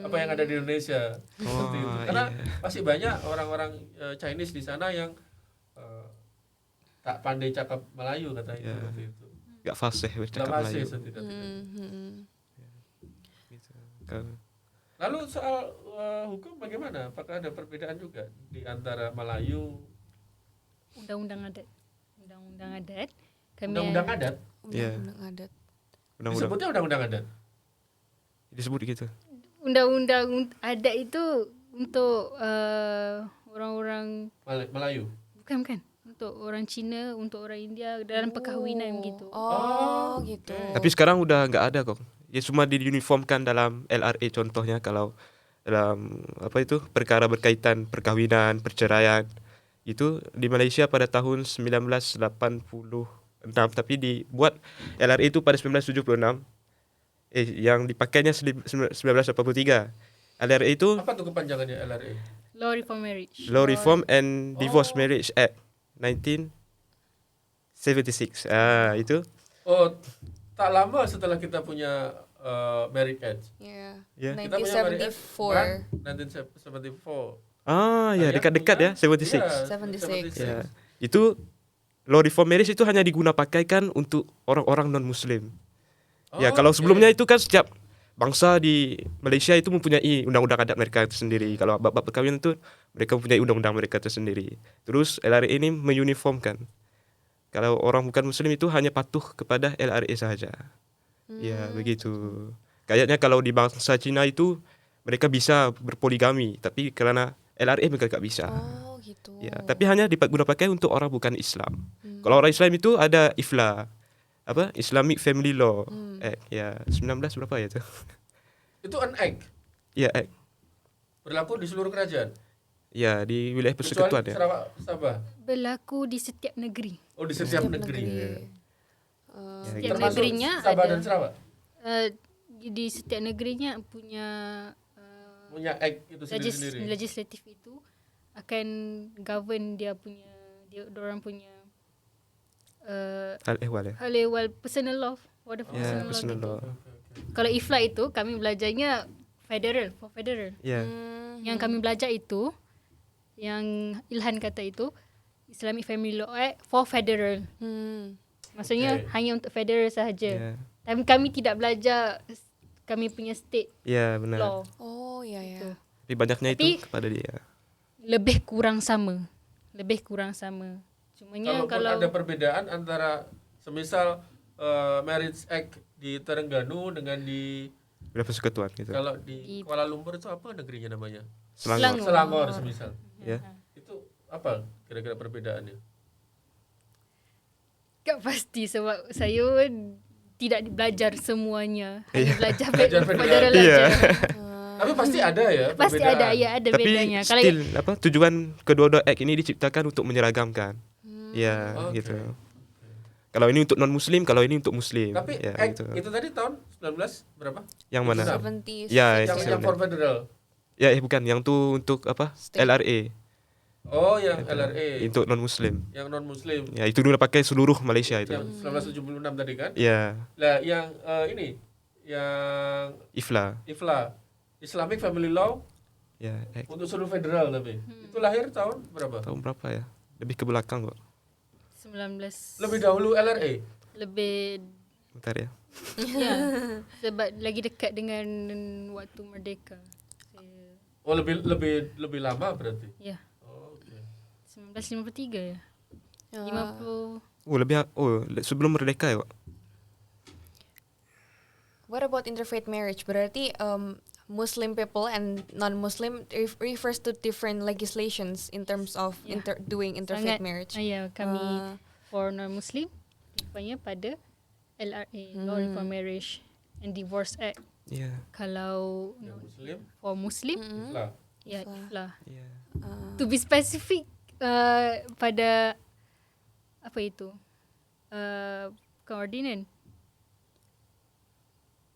apa yang ada di Indonesia seperti itu. Karena iya. masih banyak orang-orang Chinese di sana yang tak pandai cakap Melayu katanya Iya. seperti itu. Gak fasih Nggak bercakap masih Melayu. setidak-tidaknya. Gitu. Kalau- Lalu soal hukum bagaimana? Apakah ada perbedaan juga di antara Melayu, Undang-undang adat. Undang-undang adat. Kami undang-undang adat? Iya. Undang-undang adat. Undang-undang Disebutnya undang-undang adat. disebut gitu. Undang-undang adat itu untuk orang-orang Melayu. bukan untuk orang Cina, untuk orang India dalam perkahwinan gitu. Oh, gitu. Tapi sekarang udah nggak ada kok. Ya cuma diuniformkan dalam LRA contohnya kalau dalam apa itu perkara berkaitan perkawinan, perceraian. Itu di Malaysia pada tahun 1986 tapi dibuat LRA itu pada 1976. Yang dipakainya 1983. LRA itu Apa tuh kepanjangannya LRA? Law Reform Marriage. Law Reform and Divorce Marriage Act 1976. Itu. Oh, tak lama setelah kita punya marriage age. Yeah. Yeah. Kita punya marriage age 1974. 1974. Ya, dekat-dekat ya, 76. Iya, 76. Ya. Itu law reform marriage itu hanya digunakan pakaikan untuk orang-orang non-muslim. Ya, kalau sebelumnya itu kan setiap bangsa di Malaysia itu mempunyai undang-undang adat mereka itu sendiri. Kalau bab perkawinan itu mereka mempunyai undang-undang mereka itu sendiri. Terus LRA ini meuniformkan. Kalau orang bukan muslim itu hanya patuh kepada LRA sahaja. Ya, begitu. Kayaknya kalau di bangsa Cina itu mereka bisa berpoligami, tapi kerana LRA mereka tak bisa. Oh, gitu. Ya, tapi hanya digunakan pakai untuk orang bukan Islam. Kalau orang Islam itu ada IFLA, Islamic Family Law Act. Ya, 19 berapa ya itu? Itu an act. Ya, Act. Berlaku di seluruh kerajaan. Ya, di wilayah Kecuali persekutuan ya. Sarawak, Sabah. Berlaku di setiap negeri. Oh, di setiap negeri. Ya, Setiap gitu. Termasuk negerinya Sabah ada. dan Sarawak. Di setiap negerinya punya Punya act itu sendiri-sendiri. legislatif itu akan govern dia orang punya Hal ehwal ya. hal ehwal personal law. What the Ya, personal personal law. law. Kalau IFLA itu kami belajarnya federal. Ya. Yang kami belajar itu, yang Ilhan kata itu, Islamic Family Law Act for federal. Maksudnya hanya untuk federal sahaja. Ya. Tapi kami tidak belajar kami punya state Ya, benar. law. Oh, ya ya. Itu. Tapi banyaknya Tapi- itu kepada dia. Lebih kurang sama. Cumanya Kalaupun ada perbedaan antara semisal Marriage Act di Terengganu dengan di Wilayah persekutuan gitu. kalau di Kuala Lumpur itu apa negerinya namanya? Selangor. Selangor semisal. Ya. Itu apa kira-kira perbedaannya? tak pasti sebab saya tidak belajar semuanya. Hanya belajar Belajar federal Iya. aja. Tapi pasti ada ya Pasti perbedaan. ada Tapi bedanya. Kalau still tujuan kedua-dua act ini diciptakan untuk menyeragamkan. Ya, Oke. gitu. Kalau ini untuk non muslim, kalau ini untuk muslim. Tapi ya, act gitu. itu tadi tahun 19 berapa? Yang mana? 70. Ya, Yang for federal. Ya, bukan, yang tuh untuk apa? State. LRA. Oh, yang LRA. Untuk non muslim. Yang non muslim. Ya, itu dulu pakai seluruh Malaysia itu. Yang 1976 tadi kan? Ya, Lah yang ini yang IFLA. IFLA Islamic Family Law Ya, act. untuk seluruh federal tapi. Itu lahir tahun berapa? Tahun berapa ya? Lebih ke belakang kok. 19 Lebih dahulu LRA. lebih Bentar ya. ya, sebab lagi dekat dengan waktu merdeka. Oh, lebih lama berarti. Ya, Oh, oke. 1953 ya. 50 Sebelum merdeka ya, Pak. What about interfaith marriage? Berarti Muslim people and non-Muslim refers to different legislations in terms of doing interfaith marriage. Ya, kami for non-Muslim rupanya pada LRA, Law Reform Marriage and Divorce Act. Ya. Kalau Yang muslim for Muslim, IFLA. ya IFLA. Ya. To be specific pada apa itu? Koordinat.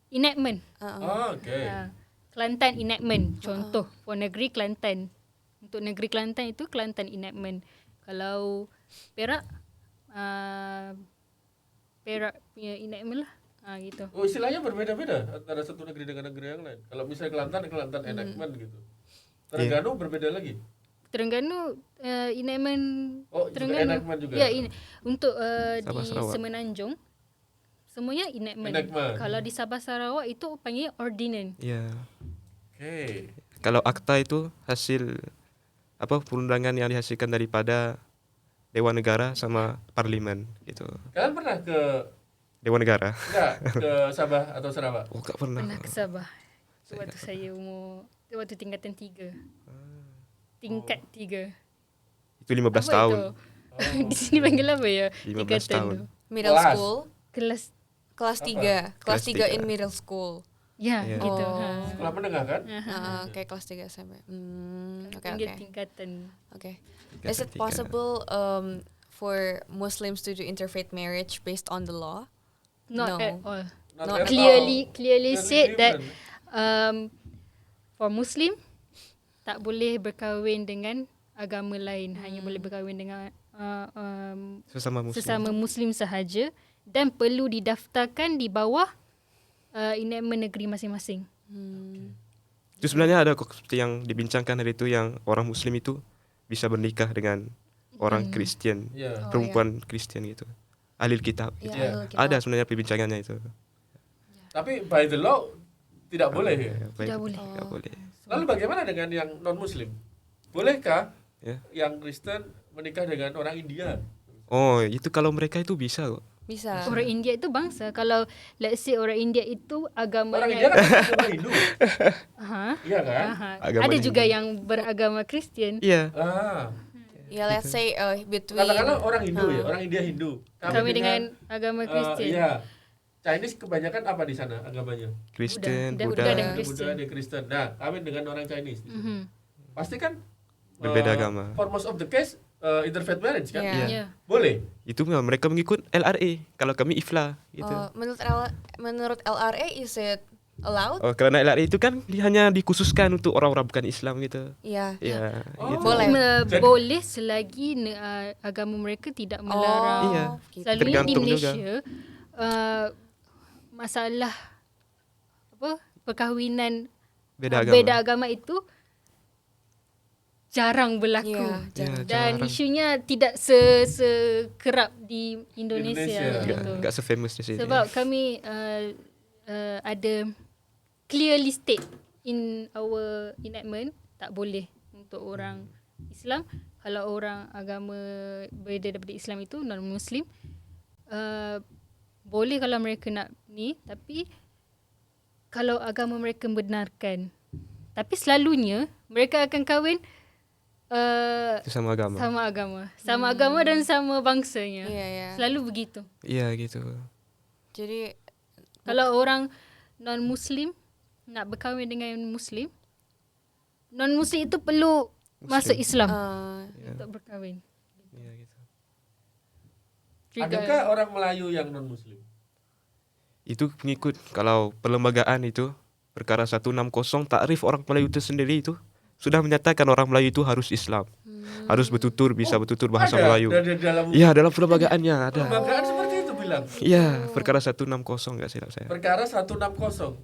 Enactment. Oh, oke. Kelantan enactment. Contoh for negeri Kelantan. Untuk negeri Kelantan itu Kelantan enactment. Kalau Perak Perak punya enactment lah. Gitu. Oh, istilahnya berbeda-beda antara satu negeri dengan negeri yang lain. Kalau misalnya Kelantan enactment gitu. Terengganu berbeda lagi. Terengganu enactment Oh, juga enactment juga. Ya, untuk Sabah, di Sarawak. Semenanjung semuanya enactment. Enactment. Kalau di Sabah Sarawak itu panggil ordinance. Ya. Oke. Kalau akta itu hasil perundangan yang dihasilkan daripada Dewan Negara sama Parlimen gitu. Kalian pernah ke Dewan Negara. enggak ke Sabah atau Sarawak? Oh, gak pernah. Pernah ke Sabah. Waktu saya waktu tingkatan 3. Tingkat 3. Itu 15 Apa tahun. itu? Di sini panggil apa ya? 15 Tingkatan tahun. tu. Middle Kelas. school, Kelas kelas Apa? 3. Kelas Kelas 3 in tiga. middle school. ya Ya. gitu. Oh. Sekolah menengah kan? Kayak kelas 3 SMP. Oke, Panggil oke. tingkatan. Okay. Is it Tingkatan 3. possible for Muslims to do interfaith marriage based on the law? Not No. at all. Not Not at Clearly all. Clearly said that different. for Muslim tak boleh berkahwin dengan agama lain, hanya boleh berkahwin dengan Sesama muslim. sesama muslim sahaja, dan perlu didaftarkan di bawah enactment negeri masing-masing. Itu sebenarnya ada kok seperti yang dibincangkan hari itu, yang orang muslim itu bisa bernikah dengan orang Kristen, Ya. perempuan Kristen gitu, ahli kitab gitu. Iya. Ada sebenarnya perbincangannya itu. Tapi by the law tidak boleh ya. Baik, Tidak boleh. tidak boleh. Lalu bagaimana dengan yang non muslim? Bolehkah Ya. yang Kristen menikah dengan orang India? Oh, itu kalau mereka itu bisa kok. Bisa. Orang India itu bangsa. Kalau let's say orang India itu Orang India agamanya kan orang Hindu. Iya kan? Agama ada Hindu. juga yang beragama Kristen. Iya. Ya let's say between Katakanlah orang Hindu ya, orang India Hindu. Kami dengan agama Kristen. Iya. Chinese kebanyakan apa di sana agamanya? Kristen, Buddha Buddha, dan Kristen. Buddha dan Kristen. Nah, kawin dengan orang Chinese. di sana. Pasti kan Berbeda agama. For most of the case interfaith marriage kan? Iya. Ya. Boleh. itu memang mereka mengikut LRA. Kalau kami IFLA gitu. menurut LRA is it allowed? Oh, karena LRA itu kan hanya dikhususkan untuk orang-orang bukan Islam gitu. Iya. Ya, Oh. gitu. Boleh. Jadi- Boleh selagi agama mereka tidak melarang. Iya. gitu. Selalunya di Tergantung juga. Malaysia masalah perkahwinan Beda agama. beda agama itu jarang berlaku. Iya, Ya, Dan jarang. isunya tidak sekerap di Indonesia. Indonesia. gitu. Enggak se-famous di sini. Sebab kami ada clearly state in our enactment, tak boleh untuk orang Islam. Kalau orang agama berbeza daripada Islam itu non-Muslim, boleh kalau mereka nak ni, tapi kalau agama mereka benarkan. Tapi selalunya mereka akan kahwin Itu sama agama. sama agama dan sama bangsanya. Iya, iya. Selalu begitu. Iya gitu. Jadi Kalau orang non-Muslim nak berkahwin dengan Muslim, non-Muslim itu perlu masuk Islam untuk berkahwin. Iya gitu. Adakah orang Melayu yang non Muslim? Itu pengikut kalau perlembagaan itu perkara 160 takrif orang Melayu itu sendiri itu sudah menyatakan orang Melayu itu harus Islam. Harus bertutur, bisa bertutur bahasa Ada Melayu. dari dalam Iya, dalam perlembagaannya ada. perlembagaan seperti itu bilang. Iya, perkara 160 enggak silap saya. Perkara 160.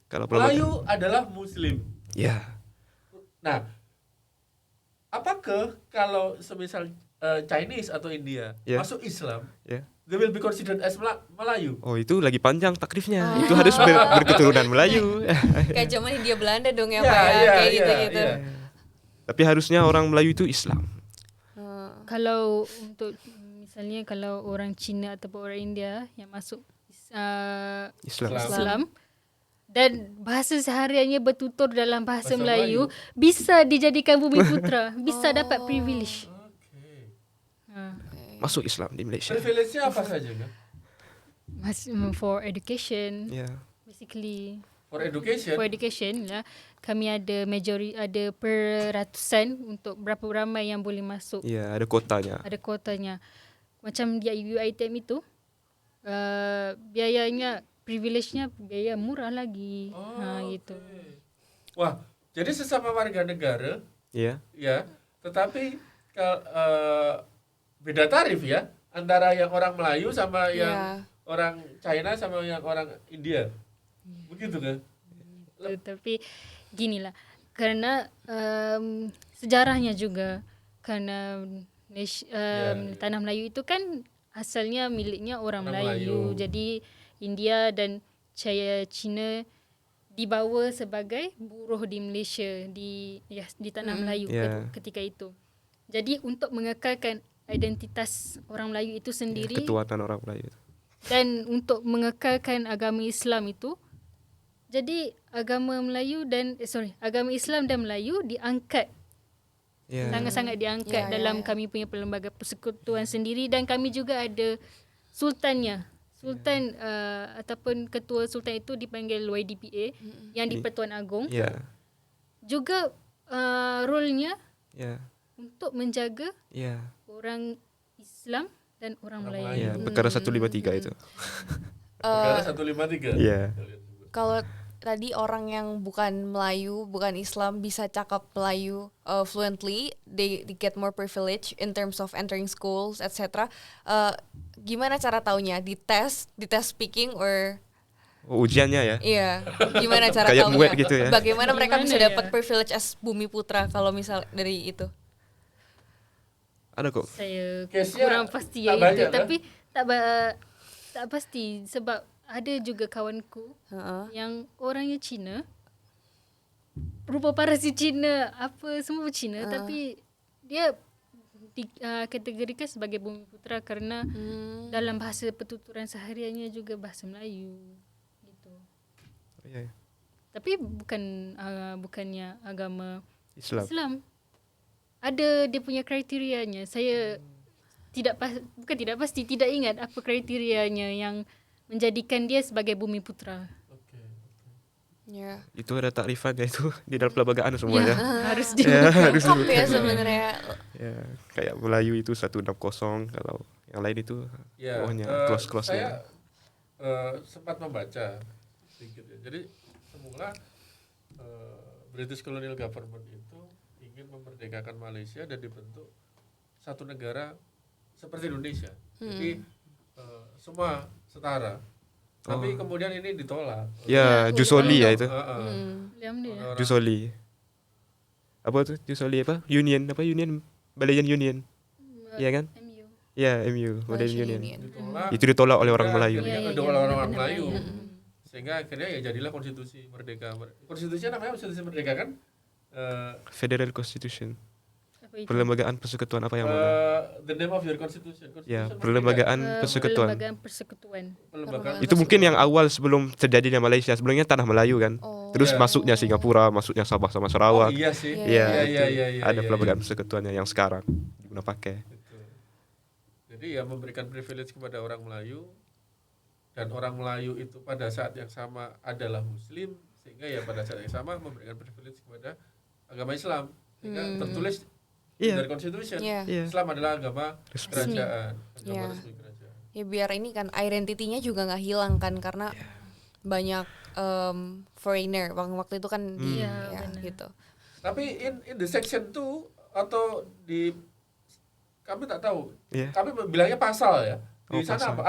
Kalau perlembagaan. Melayu adalah Muslim. Iya. Nah, apakah kalau semisal Chinese atau India Ya. masuk Islam, Ya. they will be considered as Melayu? Oh, itu lagi panjang takrifnya. Itu harus berketurunan Melayu. kayak zaman Hindia Belanda dong ya, Iya, Pak ya, iya, kayak iya, gitu-gitu. iya. Tapi harusnya orang Melayu itu Islam. Kalau untuk misalnya kalau orang Cina ataupun orang India yang masuk Islam. Islam dan bahasa sehariannya bertutur dalam bahasa Bahasa Melayu, bisa dijadikan bumi putra, bisa dapat privilege. Oke. Masuk Islam di Malaysia. Privilege-nya apa saja kan? For education, Ya. basically. For education. For education lah, kami ada ada peratusan untuk berapa ramai yang boleh masuk. Iya, ada kotanya. Ada kuotanya. Macam di UiTM itu, biayanya, privilege-nya biaya murah lagi. Gitu. Wah, jadi sesama warga negara, Iya. ya, tetapi beda tarif ya antara yang orang Melayu sama yang Iya. orang China sama yang orang India. Begitu kan? Tapi ginilah, karena sejarahnya juga, karena tanah Melayu itu kan asalnya miliknya orang Orang Melayu. Melayu. Jadi India dan China dibawa sebagai buruh di Malaysia, di tanah Melayu Yeah. ketika itu. Jadi untuk mengekalkan identitas orang Melayu itu sendiri, Ketuatan orang Melayu itu. dan untuk mengekalkan agama Islam itu, jadi agama Islam dan Melayu diangkat, Ya. sangat-sangat diangkat dalam kami punya perlembagaan persekutuan sendiri, dan kami juga ada sultannya. Sultan ataupun ketua sultan itu dipanggil YDPA, yang di Pertuan Agong. Ya. Juga role-nya Ya. untuk menjaga Ya. orang Islam dan orang Orang Melayu. Ya, perkara 153 itu. Perkara 153. Iya. Kalau tadi orang yang bukan Melayu, bukan Islam bisa cakap Melayu fluently, they get more privilege in terms of entering schools, etc. Gimana cara taunya? Di tes speaking or Ujiannya ya. iya, gimana cara Kayak taunya? muet gitu ya. Bagaimana mereka Gimana bisa ya? dapat privilege as Bumi Putra kalau misal dari itu? Ada kok. Saya Case-nya kurang pasti tak ya banyak itu, kan? tapi tak pasti sebab ada juga kawanku yang orangnya Cina, rupa parasi Cina, apa semua Cina, tapi dia kategorikan sebagai Bumi Putra karena dalam bahasa pertuturan sehariannya juga bahasa Melayu gitu. Iya. Tapi bukannya agama Islam. Islam. Ada dia punya kriterianya. Saya tidak ingat apa kriterianya yang menjadikan dia sebagai Bumi Putra. Ya. Itu ada takrifannya itu di dalam perlembagaan semuanya. Harus Lengkap ya sebenarnya. Ya, kayak Melayu itu 160, kalau yang lain itu Ya, bawahnya close-close saya sempat membaca sedikit ya. Jadi semula British Colonial Government itu ingin memerdekakan Malaysia dan dibentuk satu negara seperti Indonesia. Jadi semua setara. Tapi kemudian ini ditolak. Ya, Jusoli ya itu. Diam dia. Orang- Jusoli. Apa tuh? Jusoli apa? Union, Malaysian Union. Iya kan? MU. Ya, MU, Malaysian Malaysian Union. Union. ditolak. Itu ditolak oleh orang Melayu. Akhirnya Iya, ada iya, orang-orang benar, Melayu. iya. Sehingga akhirnya ya jadilah konstitusi merdeka. Konstitusinya namanya konstitusi merdeka kan? Federal Constitution. Apa itu? Perlembagaan persekutuan apa yang mana? The name of your constitution. Ya, Constitution perlembagaan persekutuan. Perlembagaan persekutuan. Perlembagaan Itu mungkin yang awal sebelum terjadinya Malaysia. Sebelumnya tanah Melayu kan. Terus Ya. masuknya Singapura, masuknya Sabah sama Oh, Sarawak. iya sih. Iya, iya. ada iya, perlembagaan persekutuannya yang sekarang guna pakai. Betul. Jadi ya memberikan privilege kepada orang Melayu, dan orang Melayu itu pada saat yang sama adalah Muslim, sehingga ya pada saat yang sama memberikan privilege kepada agama Islam, sehingga tertulis Iya. dari Constitution Iya. Iya. Islam adalah agama Resmi. kerajaan, agama Iya. resmi kerajaan. Ya biar ini kan identitinya juga nggak hilang kan, karena banyak foreigner waktu itu kan di Iya, ya, benar. gitu. Tapi in the section 2 atau di kami tak tahu, Iya. kami bilangnya pasal ya. Di Oh, sana pasal. apa?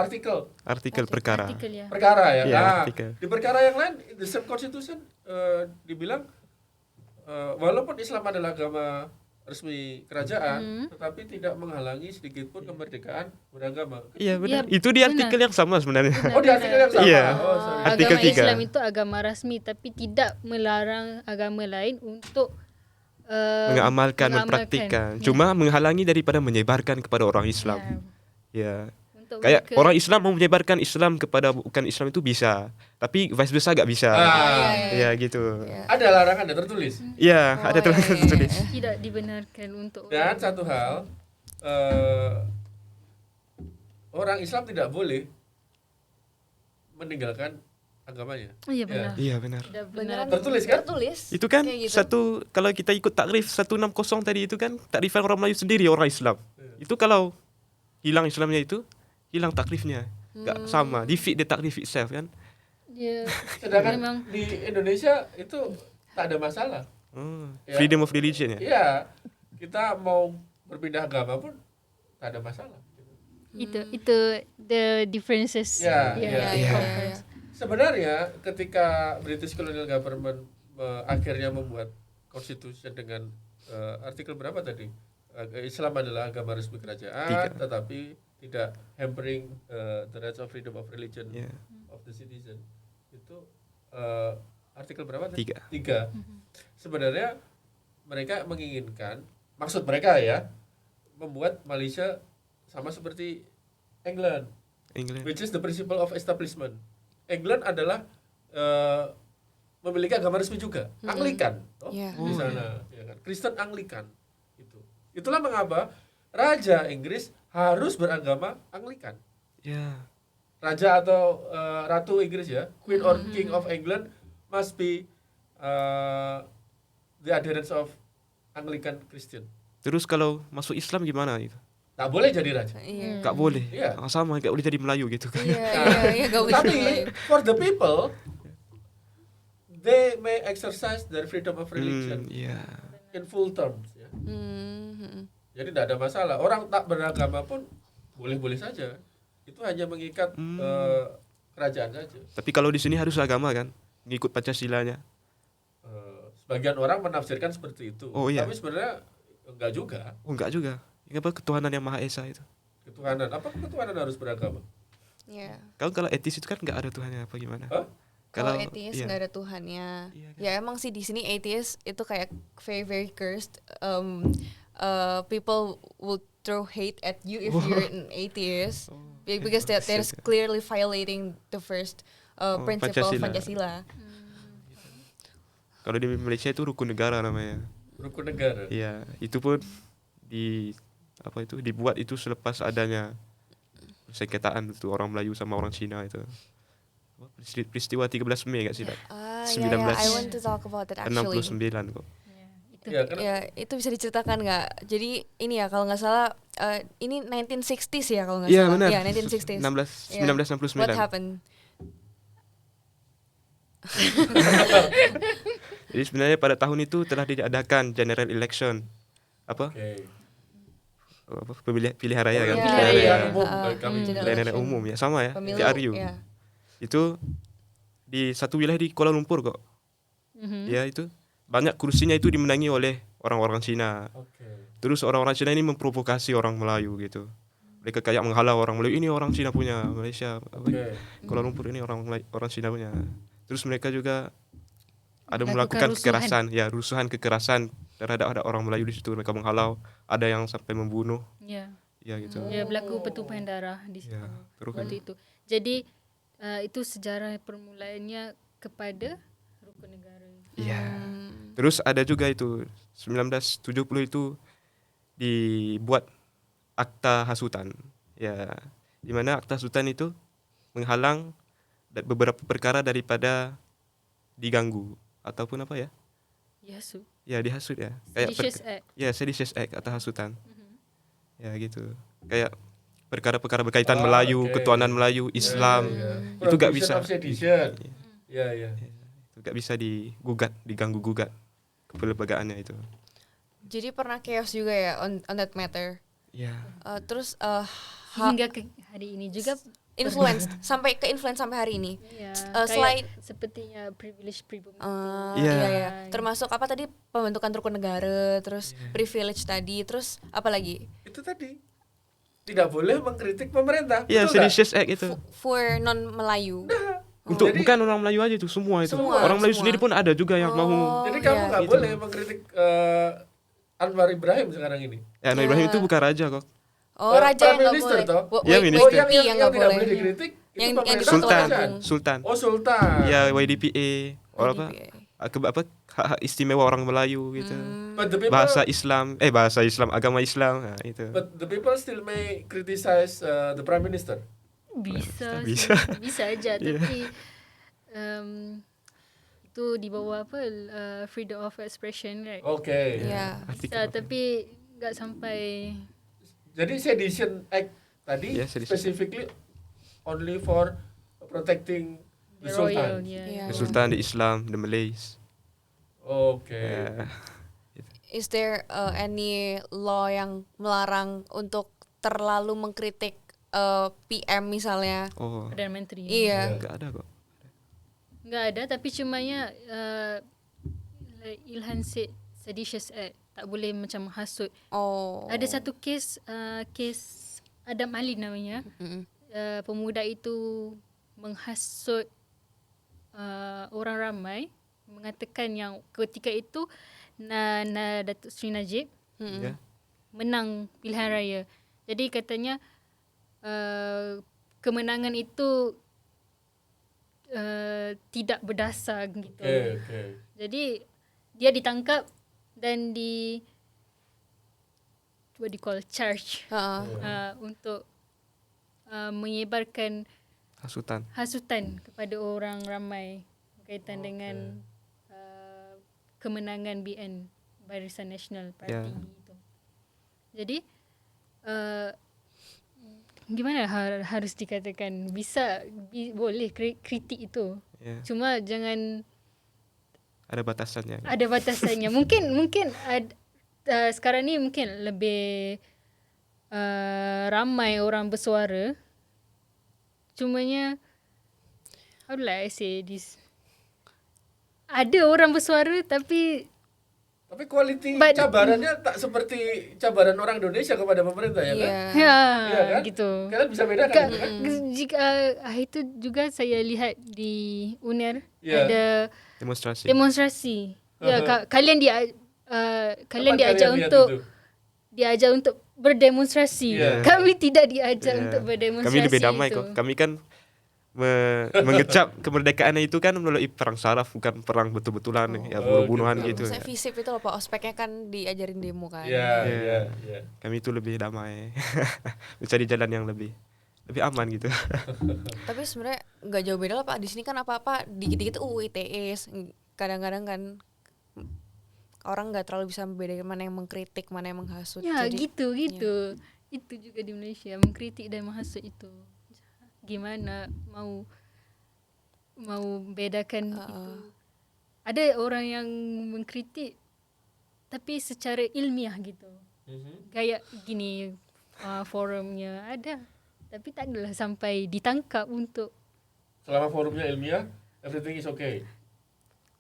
Artikel perkara. Artikel ya. Perkara ya. Iya, Nah, artikel. di perkara yang lain the same constitution dibilang walaupun Islam adalah agama resmi kerajaan, tetapi tidak menghalangi sedikit pun kemerdekaan beragama. Iya benar. Iya, Itu di artikel yang sama sebenarnya. Oh, di artikel yang sama. Iya. Oh, sorry. Artikel Agama 3. Islam itu agama rasmi tapi tidak melarang agama lain untuk Mengamalkan, mengamalkan. mempraktikkan. Ya. Cuma menghalangi daripada menyebarkan kepada orang Islam. Ya. Untuk Kayak mereka- orang Islam mau menyebarkan Islam kepada bukan Islam itu bisa, tapi vice versa gak bisa. Ya gitu. Ada larangan yang tertulis. Iya, ada tulisan tertulis. tidak dibenarkan untuk Dan satu hal, orang Islam tidak boleh meninggalkan agamanya. Iya benar. Iya benar. Tidak Beneran benar. Tertulis kan? Tertulis. Itu kan Kayak gitu. satu, kalau kita ikut takrif 160 tadi itu kan takrifan orang Melayu sendiri, orang Islam. Itu kalau hilang Islamnya itu, hilang takrifnya. Gak sama, defeat the takrif itself kan. Ya, Sedangkan memang di Indonesia itu tak ada masalah. Oh, Ya. freedom of religion ya. Iya, kita mau berpindah agama pun tak ada masalah. itu the differences. Ya, Yeah, ya, ya, conference. Sebenarnya ketika British Colonial Government akhirnya membuat constitution dengan artikel berapa tadi? Islam adalah agama resmi kerajaan, 3. tetapi tidak hampering the rights of freedom of religion Ya. of the citizen. Itu artikel berapa tadi? 3. 3. Sebenarnya mereka menginginkan, maksud mereka ya, membuat Malaysia sama seperti England, England. which is the principle of establishment. England adalah memiliki agama resmi juga, Anglikan, toh, Iya. di sana, ya kan? Kristen Anglikan. Itulah mengapa Raja Inggris harus beragama Anglikan. Ya. Raja atau Ratu Inggris ya, Queen or King of England must be the adherents of Anglican Christian. Terus kalau masuk Islam gimana itu? Tak boleh jadi raja. Iya. Gak boleh. Iya. Sama, gak boleh jadi Melayu gitu kan. Iya, iya, gak boleh. Tapi for the people, they may exercise their freedom of religion Iya. in full terms ya. Hmm. Jadi tidak ada masalah. Orang tak beragama pun boleh-boleh saja. Itu hanya mengikat kerajaan saja. Tapi kalau di sini harus agama kan, ngikut Pancasilanya. Sebagian orang menafsirkan seperti itu. Oh, iya. Tapi sebenarnya enggak juga. Oh enggak juga. Ini apa ketuhanan yang Maha Esa itu? Ketuhanan. Apa ketuhanan harus beragama? Ya. Kalau etis itu kan enggak ada Tuhannya apa gimana? Hah? Kalau atheist iya. nggak ada Tuhannya. Iya kan? Ya emang sih di sini atheist itu kayak very very cursed. People will throw hate at you if you're an atheist because that is clearly violating the first principle of Pancasila. Pancasila. Kalau di Malaysia itu rukun negara namanya. Rukun negara. Iya, itu pun dibuat itu selepas adanya sengketaan itu orang Melayu sama orang Cina itu. Peristiwa 13 Mei enggak sih, Pak? Ya, I want to talk about that actually. 69 kok. Ya, itu bisa diceritakan nggak? Jadi ini ya kalau nggak salah ini 1960s ya kalau nggak Iya, salah. benar. Iya 1960s. 1969. What happened? Jadi sebenarnya pada tahun itu telah diadakan general election. Apa? Oke. Pilihan raya kan? Iya, Pilihan iya. raya. umum kami. General Pilihan raya election. umum ya, sama ya. Pemilu. PRU. Ya. Itu di satu wilayah di Kuala Lumpur kok. Ya itu banyak kursinya itu dimenangi oleh orang-orang Cina. Oke. Terus orang-orang Cina ini memprovokasi orang Melayu gitu. Mereka kayak menghalau orang Melayu, ini orang Cina punya, Malaysia. Oke. Kuala Lumpur ini orang Cina punya. Terus mereka juga ada Melakukan melakukan kekerasan, ya rusuhan kekerasan terhadap ada orang Melayu di situ. Mereka menghalau, ada yang sampai membunuh, Ya. ya gitu. Ya berlaku pertumpahan darah di situ Ya, terus waktu itu. Jadi itu sejarah permulaannya kepada rukun negara. Iya. Terus ada juga itu 1970 itu dibuat akta hasutan. Ya, di mana akta hasutan itu menghalang beberapa perkara daripada diganggu ataupun apa ya? Ya, su. Ya dihasut ya. Seditious Act. Ya seditious act atau hasutan. Ya gitu. Kayak perkara-perkara berkaitan Melayu, oke. ketuhanan Melayu, Islam. Itu gak bisa. Prohibition of sedition. Ya, ya. Itu gak bisa digugat, diganggu-gugat kelembagaan itu. Jadi pernah chaos juga ya on that matter. Ya. Terus Hingga ke hari ini juga sampai ke influence sampai hari ini. ya, Selain sepertinya privilege pribumi. Iya. iya. Termasuk apa tadi pembentukan rukun negara, terus privilege tadi, terus apa lagi? Itu tadi. Tidak boleh mengkritik pemerintah. Iya, betul nggak? seditious act itu. For non Melayu. Untuk Jadi- bukan orang Melayu aja itu, semua itu. Semua, orang Melayu semua. sendiri pun ada juga yang mau. Jadi kamu iya. nggak Gitu. boleh mengkritik Anwar Ibrahim sekarang ini. Ya, Anwar Ibrahim itu bukan raja kok. Raja Prime yang nggak Minister boleh. toh? Ya, minister. YDP yang nggak tidak boleh. boleh dikritik. itu Yang pemerintah di Sultan. kerajaan. Sultan. Oh, Sultan. Ya, YDPA, orang apa? YDPA. Hak istimewa orang Melayu gitu. But the people, Bahasa Islam, agama Islam, nah, itu. but the people still may criticize the Prime Minister. Bisa Bisa. sih, bisa aja tapi itu di bawah apa freedom of expression right. Oke. Iya. Bisa, tapi nggak sampai Jadi Sedition Act tadi Ya, Sedition. specifically only for protecting the royal Sultan. ya. Iya. The Sultan, the Islam, the Malays. Oke. Ya. Is there any law yang melarang untuk terlalu mengkritik PM misalnya? Oh, Perdana Menteri. Iya. enggak ada kok. Nggak ada, tapi cumanya like Ilhan said seditious act, tak boleh macam hasut. Oh. Ada satu kes Adam Ali namanya. Pemuda itu menghasut orang ramai, mengatakan yang ketika itu Datuk Seri Najib Ya. menang pilihan raya. Jadi katanya kemenangan itu tidak berdasar gitu. Oke. Jadi dia ditangkap dan what do you call charge untuk menyebarkan hasutan kepada orang ramai berkaitan dengan kemenangan BN, Barisan Nasional Parti itu. Jadi gimana harus dikatakan boleh kritik itu. Ya. Cuma jangan ada batasannya. Ada batasannya. Mungkin sekarang ni mungkin lebih ramai orang bersuara. Cumanya how do I say this? Ada orang bersuara tapi kualiti But- cabarannya tak seperti cabaran orang Indonesia kepada pemerintah ya kan? Iya. Iya kan? gitu. Kalian bisa bedakan Ka- itu kan? Jika itu juga saya lihat di UNER Ya. ada Demonstrasi. demonstrasi. Ya, kalian Kapan diajak kalian lihat untuk itu? diajak untuk berdemonstrasi. Ya. Kami tidak diajak Ya. untuk berdemonstrasi. Kami lebih damai itu. kok. Kami kan mengecap kemerdekaannya itu kan melalui perang saraf, bukan perang betul-betulan ya, bunuh-bunuhan gitu. Maksudnya FISIP itu loh Pak, ospeknya kan diajarin demo kan. Iya, Iya. iya, iya. Kami itu lebih damai. Mencari jalan yang lebih aman gitu. Tapi sebenarnya nggak jauh beda lah Pak. Di sini kan apa-apa dikit-dikit ITE. Kadang-kadang kan orang nggak terlalu bisa membedakan mana yang mengkritik, mana yang menghasut. Ya, Jadi, gitu. Itu juga di Malaysia, mengkritik dan menghasut itu. Gimana mau bedakan itu. Ada orang yang mengkritik tapi secara ilmiah gitu. Kayak gini forumnya ada. Tapi tak adalah sampai ditangkap untuk Selama forumnya ilmiah, everything is okay.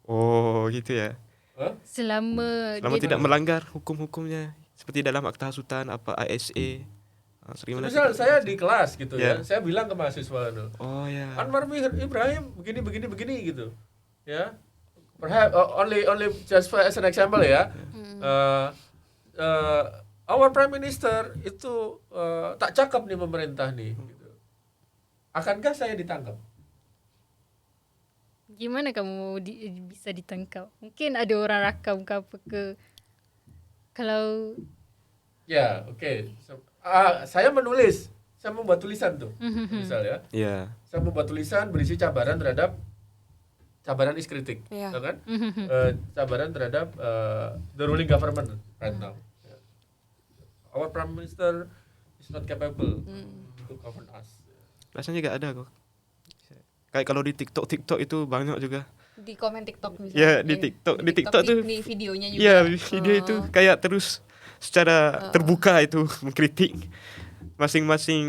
Oh, gitu ya. Hah? selama Selama tidak melanggar hukum-hukumnya seperti dalam akta hasutan apa ISA. Sering Misal saya di kelas gitu ya, Ya. saya bilang ke mahasiswa itu, Oh ya. Anwar Ibrahim begini gitu, ya. Perhaps only just as an example ya. Our Prime Minister itu tak cakep nih pemerintah nih. Gitu. Akankah saya ditangkap? gimana kamu bisa ditangkap? Mungkin ada orang rakam ke apa ke. Kalau Ya, oke. Saya menulis, saya membuat tulisan tuh, misal ya. Iya. Saya membuat tulisan berisi cabaran is kritik, Iya. ya kan? Cabaran terhadap the ruling government right now. Our Prime Minister is not capable to govern us. Rasanya juga ada kok. Kayak kalau di TikTok itu banyak juga. di komen TikTok misalnya. Ya, di TikTok tuh. Di videonya juga. Iya, video itu kayak terus secara terbuka itu mengkritik masing-masing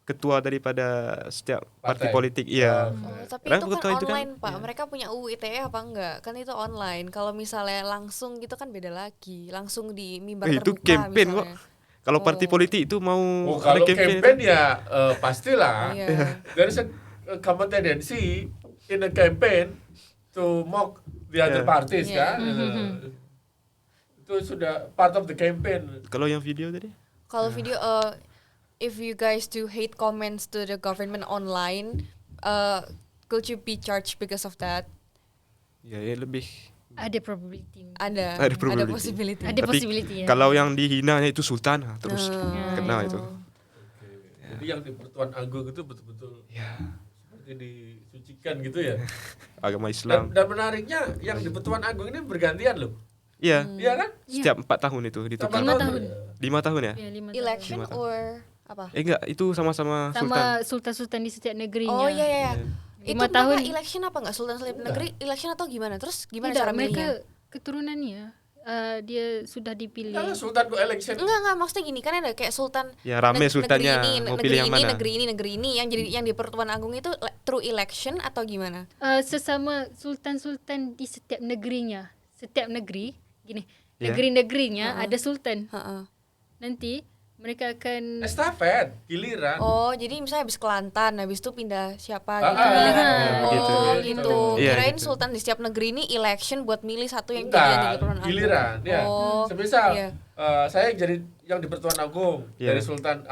ketua daripada setiap partai Partai. politik. Iya. Tapi Karena itu ketua kan itu kan- online Pak. Mereka punya UU ITE apa enggak? Kan itu online. Kalau misalnya langsung gitu kan beda lagi. Langsung di mimbar Itu terbuka campaign kok. misalnya. Kalau partai politik itu mau Oh, kalau campaign ya pastilah. Iya. There is a common tendency in a campaign to mock the other Yeah. parties Yeah. kan. Itu sudah part of the campaign. Kalau yang video tadi? Kalau video if you guys do hate comments to the government online, could you be charged because of that? Ya, lebih. ada probability. Ada probability. possibility. Ada Tapi possibility ya. kalau yang dihinanya itu sultan terus kena itu. Jadi yang di Pertuan Agung itu betul-betul Ya, seperti disucikan gitu ya. agama Islam. Dan menariknya yang di Pertuan Agung ini bergantian loh. Iya. Iya kan? Setiap 4 tahun itu ditukar. 5 tahun. 5 tahun ya? Ya, 5 tahun. Election 5 tahun. or apa? Enggak, itu sama-sama sultan. Sama sultan-sultan di setiap negerinya. Oh iya iya. Itu 5 tahun tahun. election apa enggak Sultan setiap negeri election atau gimana? Terus gimana Tidak, cara milihnya? mereka keturunannya dia sudah dipilih. Kalau Sultan kok election. Enggak, maksudnya gini kan ada kayak sultan Ya, rame sultannya, mau pilih yang mana. negeri ini yang jadi yang di Pertuan Agung itu through election atau gimana? Sesama sultan-sultan di setiap negerinya. Setiap negeri, gini, Ya. negeri-negerinya ada sultan. Heeh. Nanti mereka akan Estafet, giliran. Oh, jadi misalnya habis Kelantan, habis itu pindah siapa gitu. gitu. Oh, gitu. Iya, Kirain gitu. sultan di setiap negeri ini election buat milih satu yang Enggak, jadi yang di Pertuan Agung. giliran ya. Oh, Semisal iya. saya jadi yang di Pertuan Agung Iya. dari Sultan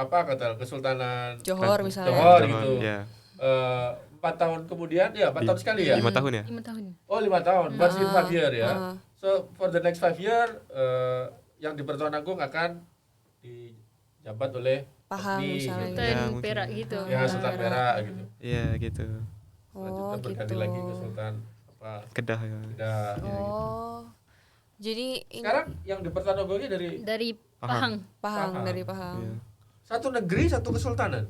Kesultanan Johor misalnya. Johor gitu. Ya. 4 tahun kemudian ya 4 tahun sekali ya. 5 tahun ya? 5 tahun. Oh 5 tahun, once in 5 year ya. Ah. So for the next 5 year yang di Pertuan Agung akan dijabat oleh Paham resmi, misalnya. gitu. Sultan Ya, mungkin. Perak gitu. Ya Sultan Perak gitu. Iya, gitu. Oh, Selanjutnya berganti gitu. lagi ke Sultan apa? Kedah ya. Kedah. Oh. Jadi ini Sekarang yang di Pertuan Agung ini Dari Pahang. Pahang Pahang. dari Pahang. Iya. satu negeri satu kesultanan.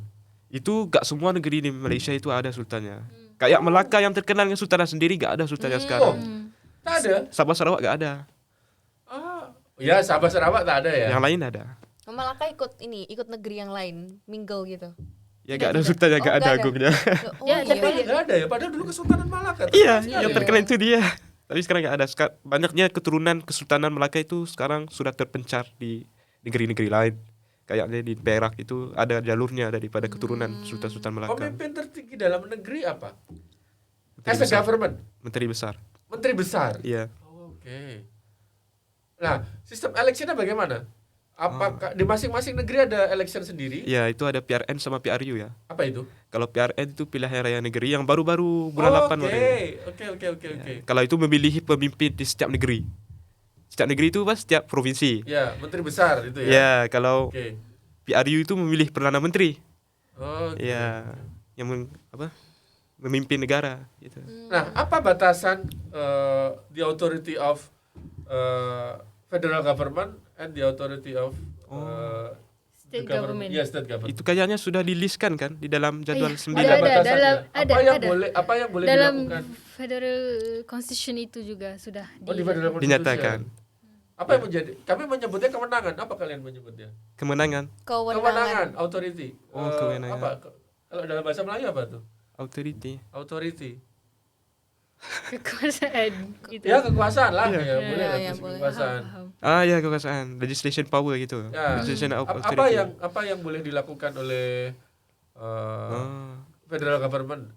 Itu gak semua negeri di Malaysia itu ada sultannya. Kayak Melaka yang terkenal dengan sultannya sendiri gak ada sultannya sekarang. Tak ada. Sabah Sarawak gak ada. Ya Sabah Sarawak tak ada ya. Yang lain ada. Malaka ikut negeri yang lain, mingle gitu. Ya gak ada sultan yang Oh, gak ada nggak ada. agungnya. Oh, Ya, iya. tapi Nggak ada ya. Padahal dulu Kesultanan Malaka. Iya, terkenal yang sekali terkenal itu dia. Tapi sekarang gak ada. Banyaknya keturunan Kesultanan Malaka itu sekarang sudah terpencar di negeri-negeri lain. Kayaknya di Perak itu ada jalurnya daripada keturunan Sultan-Sultan Malaka. Pemimpin tertinggi dalam negeri apa? Menteri As a besar. government. Menteri besar. Menteri besar. Iya. Oh, oke. Nah, sistem electionnya bagaimana? Apakah di masing-masing negeri ada election sendiri? Iya, itu ada PRN sama PRU ya. Apa itu? Kalau PRN itu pilihan raya negeri yang baru-baru bulan 8 kemarin. Oke. Kalau itu memilih pemimpin di setiap negeri. Setiap negeri itu pas setiap provinsi. Ya, menteri besar itu ya. Ya, kalau Oke. PRU itu memilih perdana menteri. Oke. Ya, yang memimpin negara gitu. Nah, apa batasan the authority of federal government and the authority of State the government. Yeah, state government. Itu kayaknya sudah diliskan kan di dalam jadwal Iya, 9. Ada batasannya. ada, Apa yang boleh dalam dilakukan? federal constitution itu juga sudah Oh, di federal constitution. Dinyatakan Apa yang menjadi? Kami menyebutnya kemenangan. Apa kalian menyebutnya? kemenangan Kewenangan, authority. Oh, kewenangan. Apa? Kalau dalam bahasa Melayu apa tuh? authority. Authority. kekuasaan gitu. Ya kekuasaan lah, Iya. ya, boleh lah ya, itu boleh. kekuasaan. Paham. Ah ya, kekuasaan, legislation power gitu. Ya. Legislation Apa authority. yang boleh dilakukan oleh Ah, federal government?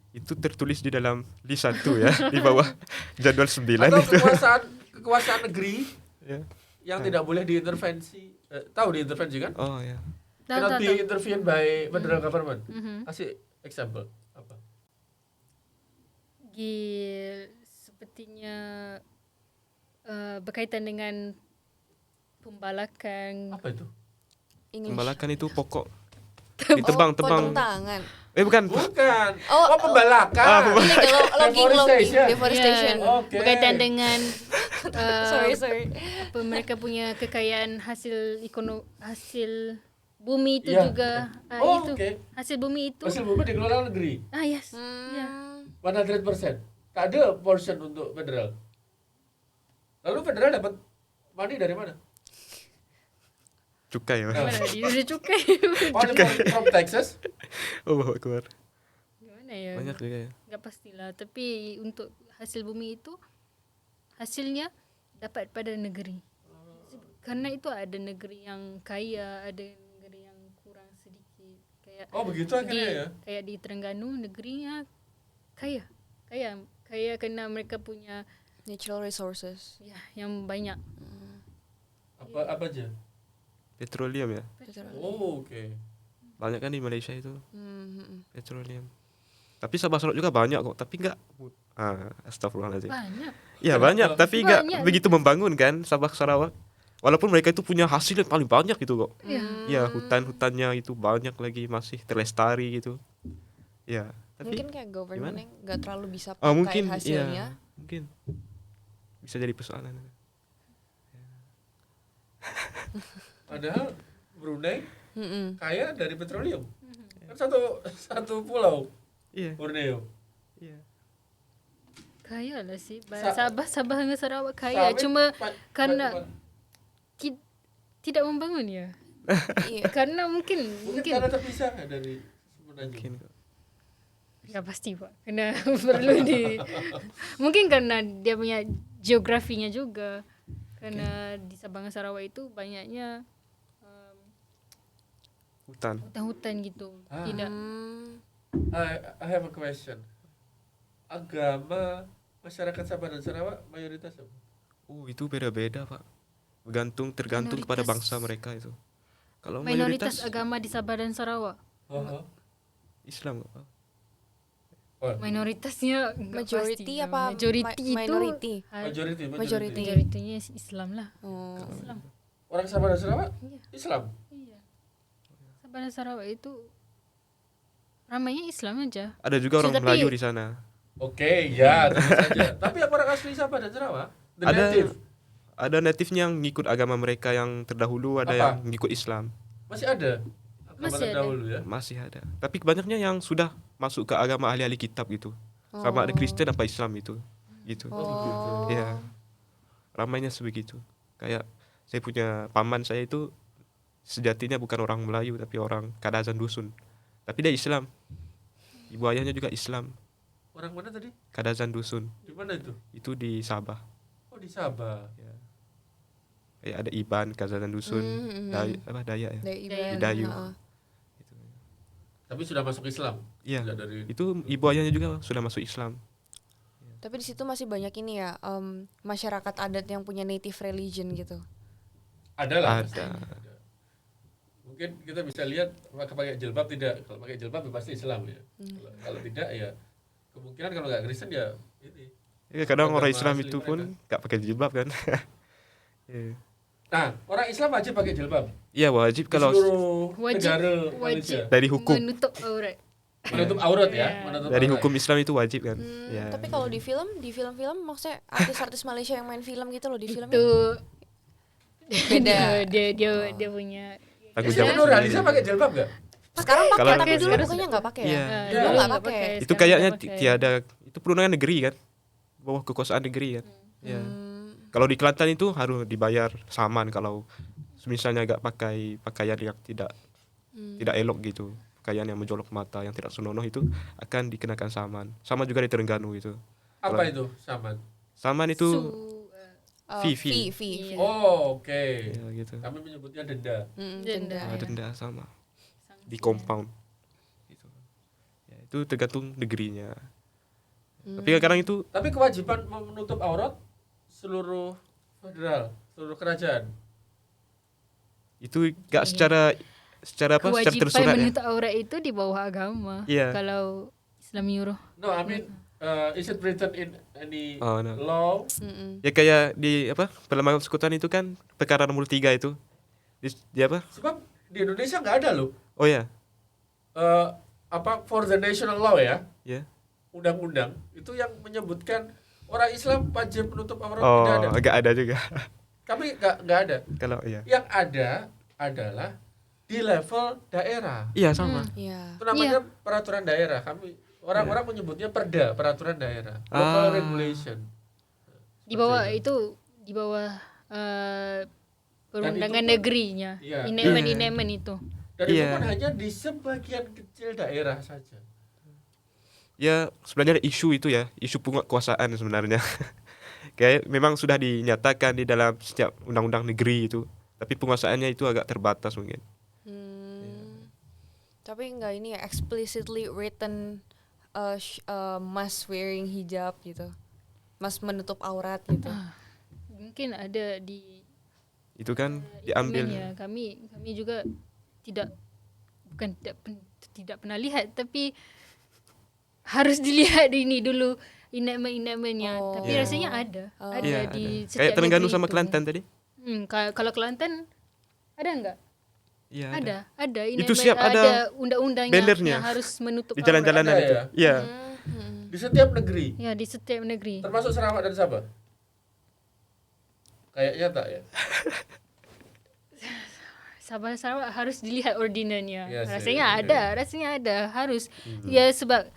itu tertulis di dalam list 1 ya, di bawah jadwal 9 Atau itu. kekuasaan negeri Ya. yang tidak boleh diintervensi. Tahu diintervensi kan? Oh ya. Cannot be intervened by federal government. Mhm. Kasih example apa? Sepertinya berkaitan dengan pembalakan. Apa itu? English. Pembalakan itu pokok. Ditebang, Potong tebang. tangan. Bukan. Bukan. Oh, Pembalakan. Logging, Deforestation. deforestation. Ya, Oke. berkaitan dengan Sorry. apa mereka punya kekayaan hasil bumi itu Ya. juga Oh, itu oke. hasil bumi itu Hasil bumi dikelola negeri. yes ya 100%. Tak ada portion untuk federal. Lalu federal dapat money dari mana? Cukai ya. mana dia udah cukai Money from taxes. Oh, keluar. gimana ya Banyak juga ya. nggak pastilah tapi untuk hasil bumi itu hasilnya dapat pada negeri karena itu ada negeri yang kaya ada negeri yang kurang sedikit kayak Oh, begitu akhirnya ya. kayak di Terengganu negerinya kaya karena mereka punya Natural resources. ya yang banyak Apa aja? Petroleum ya. Oh, oke. Banyak kan di Malaysia itu Hmm. petroleum. Tapi Sabah Sarawak juga banyak kok, tapi enggak astagfirullahaladzim. banyak Ya banyak, tapi enggak Banyak. begitu membangun kan Sabah Sarawak. Walaupun mereka itu punya hasil yang paling banyak gitu kok. ya Ya hutan-hutannya itu banyak lagi masih terlestari gitu. Ya, tapi Mungkin kayak government yang nggak terlalu bisa oh, pakai mungkin hasilnya. iya, mungkin bisa jadi persoalan. Padahal Brunei Mm-mm. kaya dari petroleum. Kan satu pulau Iya, Borneo. iya. kaya lah sih Sa- Sabah dengan Sarawak kaya Sawit, cuma pa- karena batu- tidak membangun ya Iya. karena mungkin karena terpisah dari semenanjung. Mungkin kok. nggak pasti pak karena perlu mungkin karena dia punya geografinya juga karena di Sabang Sarawak itu banyaknya Hutan. hutan-hutan gitu tidak Hmm. I have a question. Agama masyarakat Sabah dan Sarawak mayoritas apa? Itu beda-beda, Pak. Tergantung kepada Minoritas. bangsa mereka itu. Kalau mayoritas mayoritas agama di Sabah dan Sarawak Oh, Islam kok, Pak. minoritasnya nggak Majority pasti. apa majority itu minority? majority. Majority. majoritinya Islam lah Oh. Islam Orang Sabah dan Sarawak iya Islam. iya Sabah dan Sarawak itu ramainya Islam aja Ada juga orang Tapi- Melayu di sana. Oke, ya, tentu saja. Tapi yang orang asli Sabah dan Sarawak, the Ada native, ada native-nya yang ngikut agama mereka yang terdahulu, ada Apa? yang ngikut Islam. masih ada. Agama Masih ada. terdahulu ya. Masih ada. Tapi banyaknya yang sudah masuk ke agama ahli-ahli kitab gitu. Sama ada Kristen apa Islam itu. gitu. Oh, begitu. Iya. Ramainya sebegitu. Kayak saya punya paman saya itu sejatinya bukan orang Melayu tapi orang Kadazan dusun. Tapi dia Islam. Ibu ayahnya juga Islam. Orang mana tadi? Kadazan dusun. Di mana itu? Itu di Sabah. Oh, di Sabah. Ya. Kayak ada Iban, Kadazan dusun, Dayak ya. Dari Dayu. Gitu. Tapi sudah masuk Islam. Iya. Sudah dari Itu ibu ayahnya juga sudah masuk Islam. Tapi di situ masih banyak ini ya, masyarakat adat yang punya native religion gitu. ada lah. Ada. Ada. Mungkin kita bisa lihat pakai jilbab tidak. Kalau pakai jilbab ya pasti Islam ya. Kalau tidak ya kemungkinan kalau nggak Kristen ya ini. Ya, kadang Agama orang Islam asli itu mereka. pun nggak pakai jilbab kan. Iya. Nah, orang Islam wajib pakai jilbab. Iya wajib Di kalau seluruh Wajib- negara wajib. Malaysia. dari hukum Menutup aurat. Menutup aurat ya, Iya. menutup dari aurat. hukum Islam itu wajib kan. Hmm, Ya. Tapi kalau di film-film maksudnya artis-artis Malaysia yang main film gitu loh di film Itu beda. dia punya Tanggung Jadi jawab Nur sendiri. Aliza pakai jilbab gak? Sekarang pakai Kalau- tapi dulu sekarang bukannya nggak pakai ya? Iya. Dulu Iya. nggak pakai. Itu Sekarang kayaknya nggak pakai. tiada itu perundangan negeri kan. Bawah kekuasaan negeri kan. Ya. Kalau di Kelantan itu harus dibayar saman kalau misalnya agak pakai pakaian yang tidak elok gitu. Pakaian yang menjolok mata yang tidak senonoh itu akan dikenakan saman. Sama juga di Terengganu gitu. Apa itu saman? Saman itu Fee. Iya. Oh, oke. ya gitu. Kami menyebutnya denda. Denda. Ah, denda sama di compound gitu. Ya, itu tergantung negerinya. Tapi sekarang itu Tapi kewajiban menutup aurat seluruh federal, seluruh kerajaan. itu enggak secara apa secara Kewajiban tersurat ya. menutup aurat itu di bawah agama. Iya. Kalau Islam nyuruh. No, I mean, is it written in any Oh, no. law? Ya kayak di apa Perlembagaan Persekutuan itu kan perkara nomor 3 itu di apa? Sebab di Indonesia nggak ada loh. Oh ya, Apa for the national law ya? ya. Undang-undang itu yang menyebutkan orang Islam wajib menutup aurat Oh, tidak ada. agak ada juga. Kami nggak ada. Kalau iya. Yang ada adalah di level daerah. Iya sama. Iya. Itu namanya peraturan daerah. Kami orang-orang menyebutnya perda, peraturan daerah, local regulation. Di bawah itu di bawah perundangan itu pun- negerinya. Iya. Enactment itu. Dan itu Iya. pun hanya di sebagian kecil daerah saja. Ya sebenarnya isu itu ya, isu penguasaan sebenarnya. Kayak memang sudah dinyatakan di dalam setiap undang-undang negeri itu, tapi penguasaannya itu agak terbatas mungkin. Tapi enggak ini ya explicitly written must wearing hijab gitu. Must menutup aurat gitu. Mungkin ada di Itu kan diambil. ya. Kami juga tidak pernah lihat, tapi harus dilihat ini dulu enactment-enactmentnya. Oh. Tapi Iya. rasanya ada Iya, di ada. setiap Kayak Terengganu negeri sama itu. Kelantan tadi. Kalau Kelantan ada enggak? Iya. Ada. Itu enactment, siap ada undang-undangnya bannernya. yang harus menutup Di aurat. jalan-jalanan Ada itu. ya? Iya. Di setiap negeri, Ya, di setiap negeri. termasuk Sarawak dan Sabah. Kayaknya tak ya. Sarawak harus dilihat ordinannya. Ya, sih, rasanya ada, harus. Ya sebab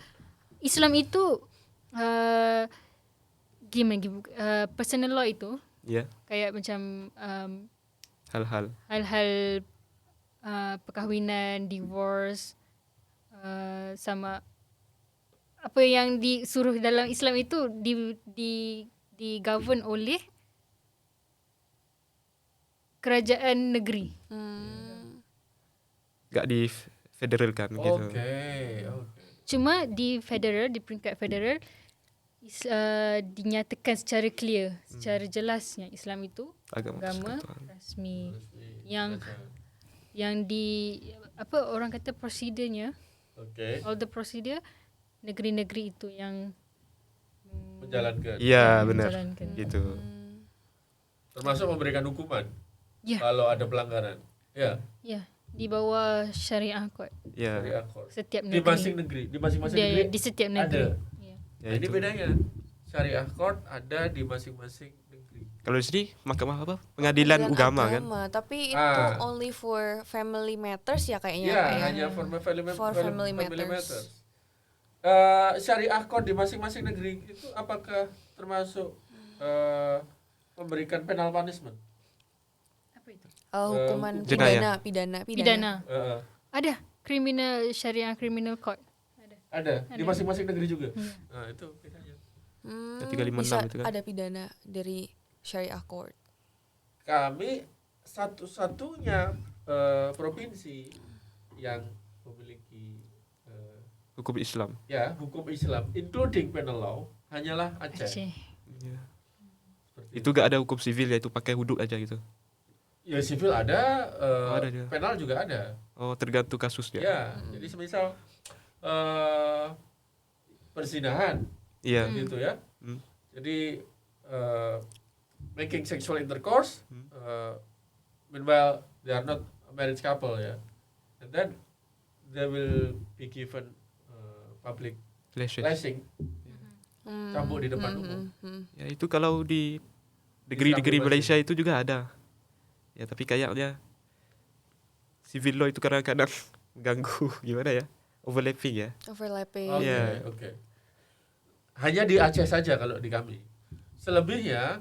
Islam itu personal law itu Iya. kayak macam Hal-hal. hal-hal perkahwinan, divorce, sama apa yang disuruh dalam Islam itu di govern oleh kerajaan negeri. Gak di federal kan gitu. Oke. Cuma di peringkat federal dinyatakan secara clear, secara jelasnya Islam itu Agama agama persekutuan. rasmi yang di apa orang kata prosedurnya, Oke. all the procedure negeri-negeri itu yang Menjalankan. Iya benar. menjalankan. Gitu. Termasuk memberikan hukuman Ya. kalau ada pelanggaran. Ya, Ya, di bawah syariah court Iya. dari akor. setiap Di negeri. masing-masing negeri Di setiap negeri. ada. Ya. Ya, Nah, ini itu. bedanya. Syariah court ada di masing-masing negeri. Kalau di sini mahkamah apa? Pengadilan agama kan? Tapi itu Ah. only for family matters ya kayaknya. Ya, Pak, ya. hanya for family For family matters. syariah code di masing-masing negeri itu apakah termasuk memberikan penal punishment? Apa itu? Hukuman Jenayah. pidana. Ada criminal syariah criminal court. Ada di masing-masing negeri juga. Nah, itu bedanya. Ya, 356 Bisa itu kan. ada pidana dari syariah court. Kami satu-satunya provinsi yang memiliki Hukum Islam. hukum Islam including penal law hanyalah Aceh. Iya. Seperti Itu gak ada hukum sivil ya, itu pakai hudud aja gitu. ya sivil ada, ada dia. penal juga ada. Oh, tergantung kasusnya. Ya, jadi semisal perzinahan Iya. gitu ya. Hmm. Jadi making sexual intercourse, meanwhile they are not a married couple ya, and then they will be given public lashing, cambuk di depan umum. Ya itu kalau di negeri-negeri Islam bebas Malaysia itu juga ada. Ya tapi kayaknya civil law itu kadang-kadang ganggu gimana ya? Overlapping ya. Overlapping. Oke, Iya. oke. Hanya di Aceh saja kalau di kami. Selebihnya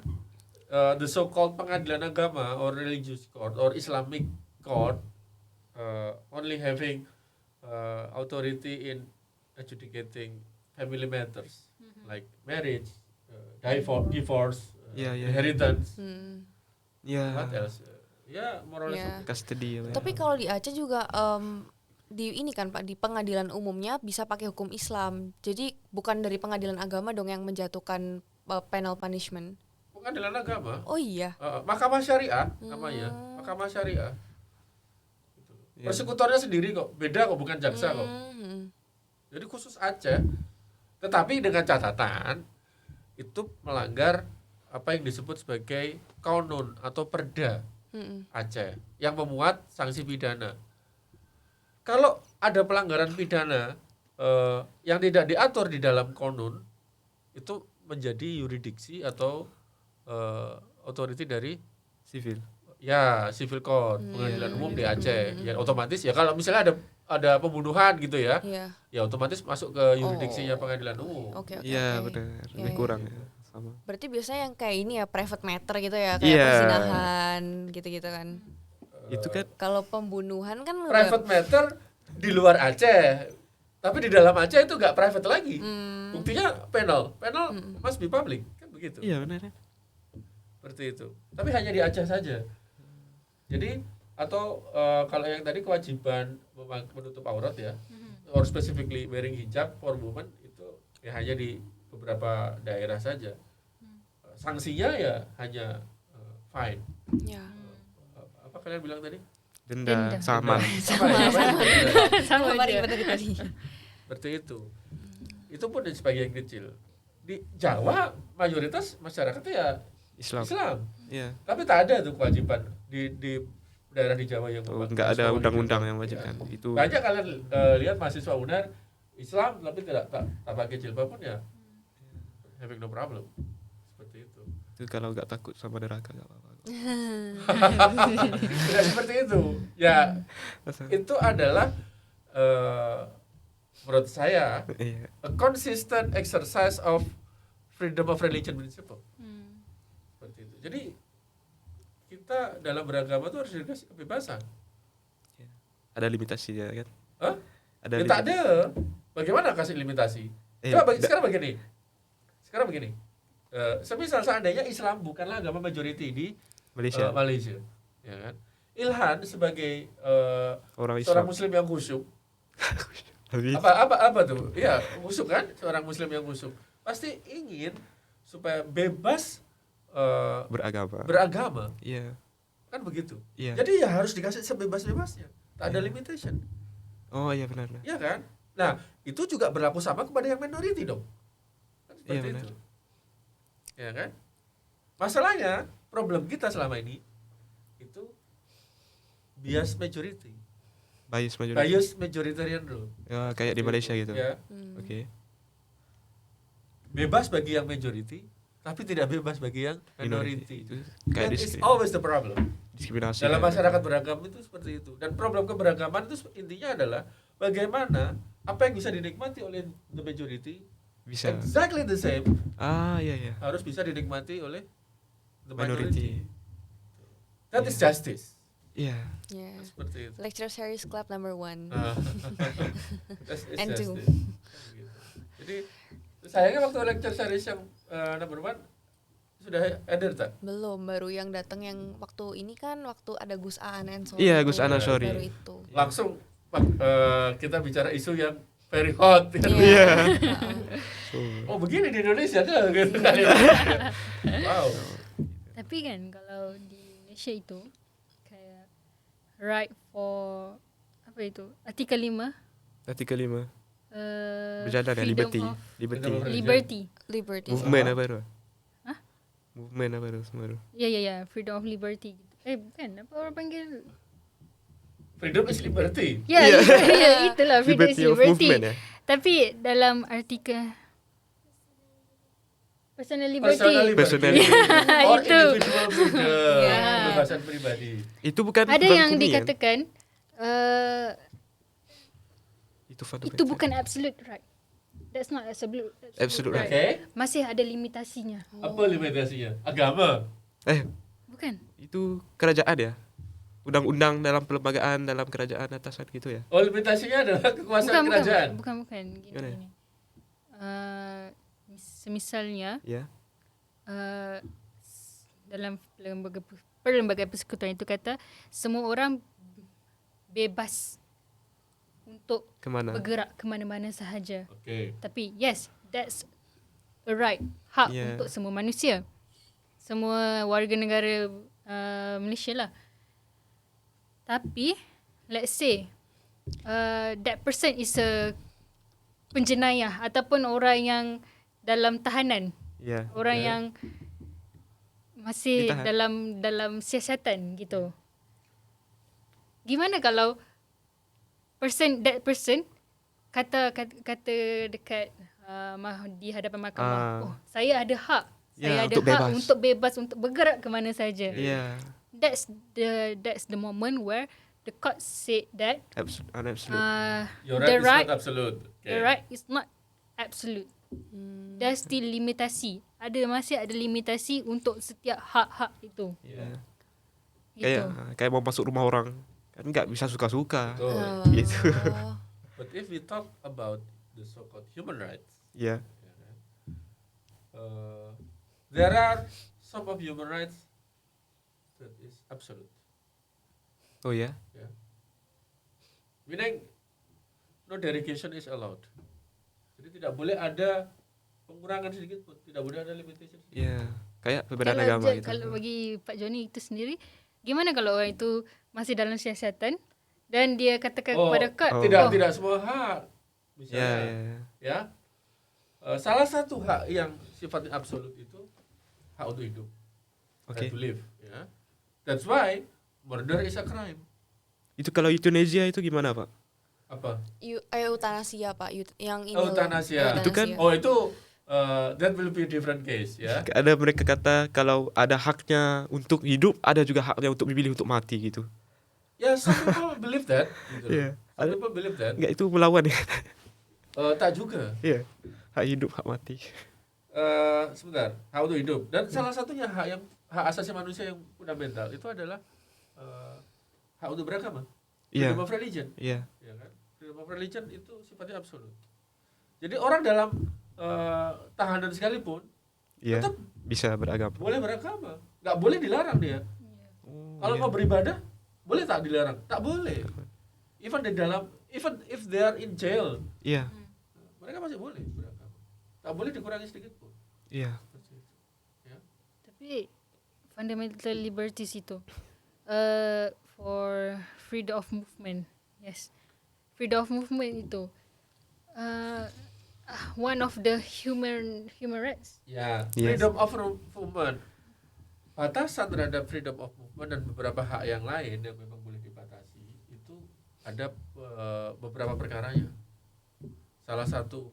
the so-called pengadilan agama or religious court or Islamic court only having authority in adjudicating family matters like marriage, divorce, Iya, iya. inheritance, Ya. what else? Ya, more or less. Iya. okay. Custody ya. Tapi kalau di Aceh juga di ini kan Pak, di pengadilan umumnya bisa pakai hukum Islam. Jadi bukan dari pengadilan agama dong yang menjatuhkan penal punishment. Pengadilan agama, Oh iya. Mahkamah Syariah namanya, Mahkamah Syariah. Iya. Persekutornya sendiri kok, beda kok, bukan jaksa kok. Jadi khusus Aceh, tetapi dengan catatan itu melanggar apa yang disebut sebagai kanun atau perda Aceh yang memuat sanksi pidana. Kalau ada pelanggaran pidana yang tidak diatur di dalam kanun, itu menjadi yuridiksi atau otoriti dari Civil. ya civil court, pengadilan umum di Aceh. Ya otomatis ya kalau misalnya ada pembunuhan gitu ya, Iya. ya otomatis masuk ke yuridiksinya pengadilan umum. Oke. Iya oke. benar. Iya, Lebih iya. kurang ya. Sama. Berarti biasanya yang kayak ini ya private matter gitu ya, kayak Iya. perzinahan gitu-gitu kan. Itu kan Kalau pembunuhan kan Private matter di luar Aceh, tapi di dalam Aceh itu nggak private lagi. Buktinya penal must be public, kan begitu. iya benar. Ya. Seperti itu. Tapi hanya di Aceh saja. Jadi atau kalau yang tadi kewajiban menutup aurat ya, or specifically wearing hijab for women itu ya hanya di beberapa daerah saja. Sanksinya ya hanya fine. ya. Apa kalian bilang tadi? Denda, saman. Sama ya, Sama Mari aja. tadi. seperti itu. Itu pun di sebagian kecil. Di Jawa mayoritas masyarakatnya ya Islam. Islam. Iya. Tapi tak ada tuh kewajiban di daerah di Jawa yang Oh, memakai nggak ada Islam. undang-undang yang wajib Ya. kan. Itu Banyak kalian lihat mahasiswa UNER Islam tapi tak pakai jilbab pun ya having no problem. Seperti itu. itu kalau nggak takut sama neraka nggak apa-apa. Tidak seperti itu. Ya, itu adalah menurut saya Iya. a consistent exercise of freedom of religion principle. Seperti itu. Jadi kita dalam beragama itu harus dikasih kebebasan. Ada limitasinya kan. Hah? Ada Ya tak ada. Bagaimana kasih limitasi? Sekarang begini. Semisal seandainya Islam bukanlah agama majority di Malaysia. Malaysia, ya kan? Ilhan sebagai Orang seorang Islam. Muslim yang khusyuk, Lebih- apa tuh? Ya khusyuk kan, seorang Muslim yang khusyuk pasti ingin supaya bebas beragama, Iya. kan begitu. Iya. Jadi ya harus dikasih sebebas-bebasnya, tak ada limitation, Oh iya benar. ya kan? Nah itu juga berlaku sama kepada yang minority dong, kan seperti Iya, benar. itu, ya kan? Masalahnya problem kita selama ini itu bias majority, Bias majority. bias majoritarian rule. Ya, kayak di Malaysia gitu. Ya, Oke. bebas bagi yang majority, tapi tidak bebas bagi yang minority. Itu kayak That is always the problem. diskriminasi. Dalam kan. masyarakat beragam itu seperti itu. Dan problem keberagaman itu intinya adalah bagaimana apa yang bisa dinikmati oleh the majority Bisa. exactly the same Iya. harus bisa dinikmati oleh the minority. Minority. That is justice. Iya. Yeah. Seperti itu. Lecture series club number 1. That is And two. justice. Gitu. Jadi sayangnya waktu lecture series yang number 1 sudah hadir tak? Belum, baru yang datang yang waktu ini kan waktu ada Gus Aan and Sorry. Iya, Gus Aan and Sorry. Baru itu. Langsung kita bicara isu yang very hot. Iya. Oh begini di Indonesia tuh gitu. Wow. Tapi kan kalau di Malaysia itu kayak right for apa itu? Artikel 5 Artikel 5. Berjalan ya, freedom liberty. of Liberty. liberty. Movement apa itu? Hah? Movement apa itu semua itu? Ya, freedom of liberty. Bukan, apa orang panggil? Freedom is liberty. Ya, itulah freedom is Liberty of liberty. movement ya. Tapi dalam artikel personal liberty. Personal liberty. Personal liberty. Or Itu. individual freedom. Ya. Kebebasan pribadi. Itu bukan Ada bukan yang hukum, kan? dikatakan Itu fundamental. itu bukan absolute right. That's not Absolute right. Oke. Masih ada limitasinya. Apa limitasinya? Agama. Bukan. Itu kerajaan ya. Undang-undang dalam pelembagaan dalam kerajaan atasan gitu ya. Oh, limitasinya adalah kekuasaan kerajaan. Bukan. Gimana ya? Gini. Semisalnya Ya. dalam perlembagaan persekutuan itu kata semua orang bebas untuk Kemana? bergerak ke mana-mana sahaja. Oke. Tapi yes, that's a right, hak Yeah. untuk semua manusia. Semua warga negara Malaysia lah. Tapi let's say that person is a penjenayah ataupun orang yang dalam tahanan, Ya. orang Okay. yang masih Ditahan. dalam siasatan gitu. Gimana kalau that person kata dekat di hadapan mahkamah, oh saya ada hak, saya Ya, ada untuk hak bebas. untuk bebas untuk bergerak ke mana saja. Iya. That's the moment where the court said that Absolute. Your the right is right not absolute. Okay. the right is not absolute. There's still limitasi. Masih ada limitasi untuk setiap hak-hak itu. Iya. Gitu. Kayak mau masuk rumah orang kan nggak bisa suka-suka. Betul. Gitu. But if we talk about the so-called human rights, Iya. there are some of human rights that is absolute. Oh ya. Meaning no derogation is allowed. Jadi tidak boleh ada pengurangan sedikit pun, tidak boleh ada limitation. Iya. Kayak perbedaan agama gitu. Kalau bagi Pak Joni itu sendiri, gimana kalau orang itu masih dalam siasatan dan dia katakan kepada court, Tidak semua hak. Misalnya, Ya. salah satu hak yang sifatnya absolut itu hak untuk hidup, Oke. right to live. Ya. That's why murder is a crime. Itu kalau euthanasia itu gimana, Pak? Apa? Eutanasia Pak, yang ini loh. Euthanasia. Itu kan- Oh itu that will be a different case ya. Ada mereka kata kalau ada haknya untuk hidup, ada juga haknya untuk memilih untuk mati gitu. Ya, some people believe that. Gitu. Iya. Some people believe that. Enggak, itu melawan ya. Tak juga. Iya. Hak hidup, hak mati. Sebentar, hak untuk hidup. Dan salah satunya hak asasi manusia yang fundamental itu adalah hak untuk beragama. Iya. Freedom of religion. Iya. Ya kan? Freedom of religion itu sifatnya absolut. Jadi orang dalam tahanan sekalipun Iya. tetap Bisa beragama. boleh beragama, nggak boleh dilarang dia. Oh, Kalau iya. mau beribadah, boleh tak dilarang? Tak boleh. Even if they are in jail, Iya. mereka masih boleh beragama. Tak boleh dikurangi sedikit pun. Iya. Seperti itu. Ya. tapi fundamental liberties itu for freedom of movement, yes, freedom of movement itu one of the human rights. Ya, Yes. freedom of movement. Batasan terhadap freedom of movement dan beberapa hak yang lain yang memang boleh dibatasi itu ada beberapa perkaranya. Salah satu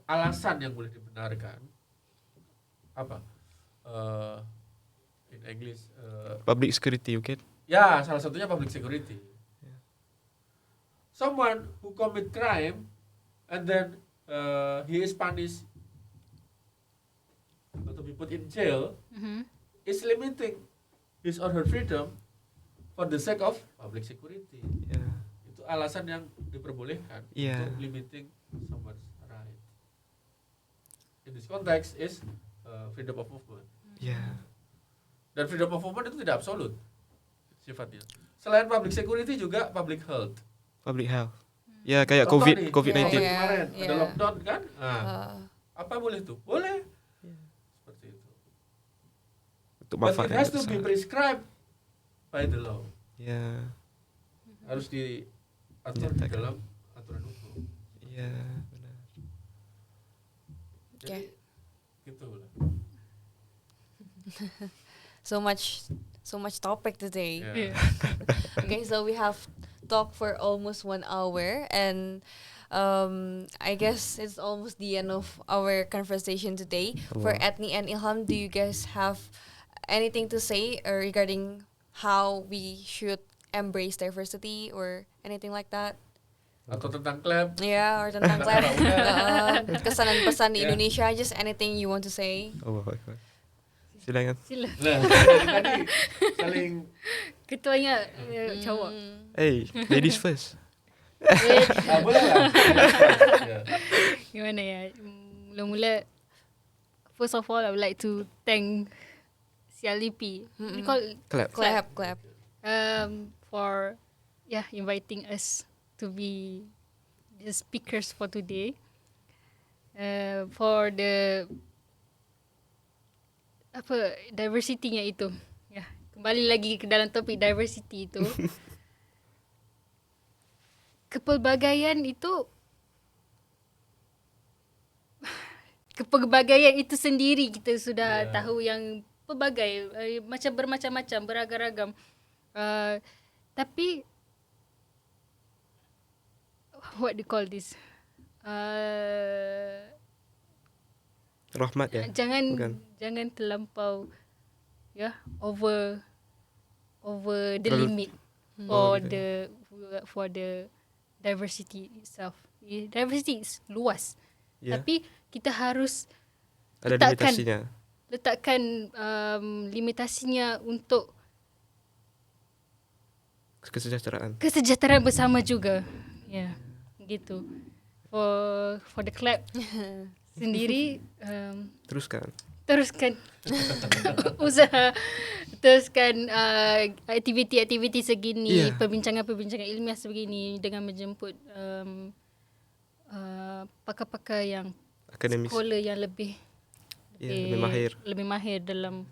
alasan yang boleh dibenarkan apa? In English Public security, okay? ya salah satunya public security. someone who commit crime and then he is punished or to be put in jail is limiting his or her freedom for the sake of public security. Yeah. Itu alasan yang diperbolehkan Yeah. untuk limiting someone's right. In this context is freedom of movement. Yeah. Dan freedom of movement itu tidak absolut sifatnya. Selain public security juga public health. Public health. Ya kayak Contoh nih, COVID-19. Iya. kemarin ada Yeah. lockdown kan? Nah, Uh, apa boleh tuh? Boleh. Seperti itu. Untuk But manfaat it has yang to be besar. prescribed by the law. Ya. Harus diatur di Dinyatakan. dalam aturan hukum. Ya, benar. Jadi Oke. gitu lah. so much topic today. Ya. Okay, so we have talked for almost 1 hour, and I guess it's almost the end of our conversation today. For Wow. Ethni and Ilham, do you guys have anything to say regarding how we should embrace diversity or anything like that? Atau tentang klub. Yeah, or tentang klub, kesan dan pesan di Yeah. Indonesia, just anything you want to say. Allah Akbar. Silakan. Sila. Nah, dari tadi saling Ketuanya cowok. Hey, ladies first. boleh lah. Ya. Gimana ya? Mula-mula, first of all, I would like to thank CLDP. We call Clap. for inviting us to be the speakers for today. For the diversity-nya itu. Ya, kembali lagi ke dalam topik diversity itu. Kepelbagaian itu sendiri kita sudah tahu yang pelbagai, macam bermacam-macam, beragam-ragam. Tapi what do you call this? Rahmat ya. Bukan. Jangan terlampau over the Terlalu- limit Oh, for the diversity itself. Diversity is luas. Ya. Tapi kita harus Ada letakkan- limitasinya. letakkan limitasinya untuk kesejahteraan bersama juga. Ya, gitu. For the club sendiri Teruskan. teruskan usaha, teruskan aktiviti-aktiviti segini, Yeah. perbincangan-perbincangan ilmiah sebegini dengan menjemput pakar-pakar yang Akademis. sekolah yang lebih Lebih mahir. dalam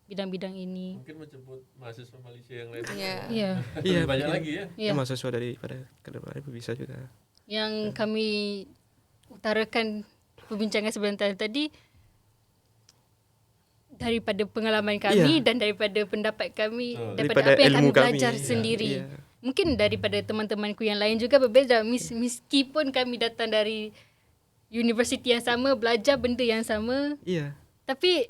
bidang-bidang ini. Mungkin menjemput mahasiswa Malaysia yang lain. Yeah. Ya, Iya, Lebih banyak iya. lagi ya. ya. Mahasiswa daripada kedua bisa juga. Yang kami utarakan perbincangan sebentar tadi daripada pengalaman kami dan daripada pendapat kami, daripada apa yang kami belajar sendiri. Iya. Mungkin daripada teman-temanku yang lain juga berbeza. Meskipun kami datang dari universiti yang sama, belajar benda yang sama, Iya. tapi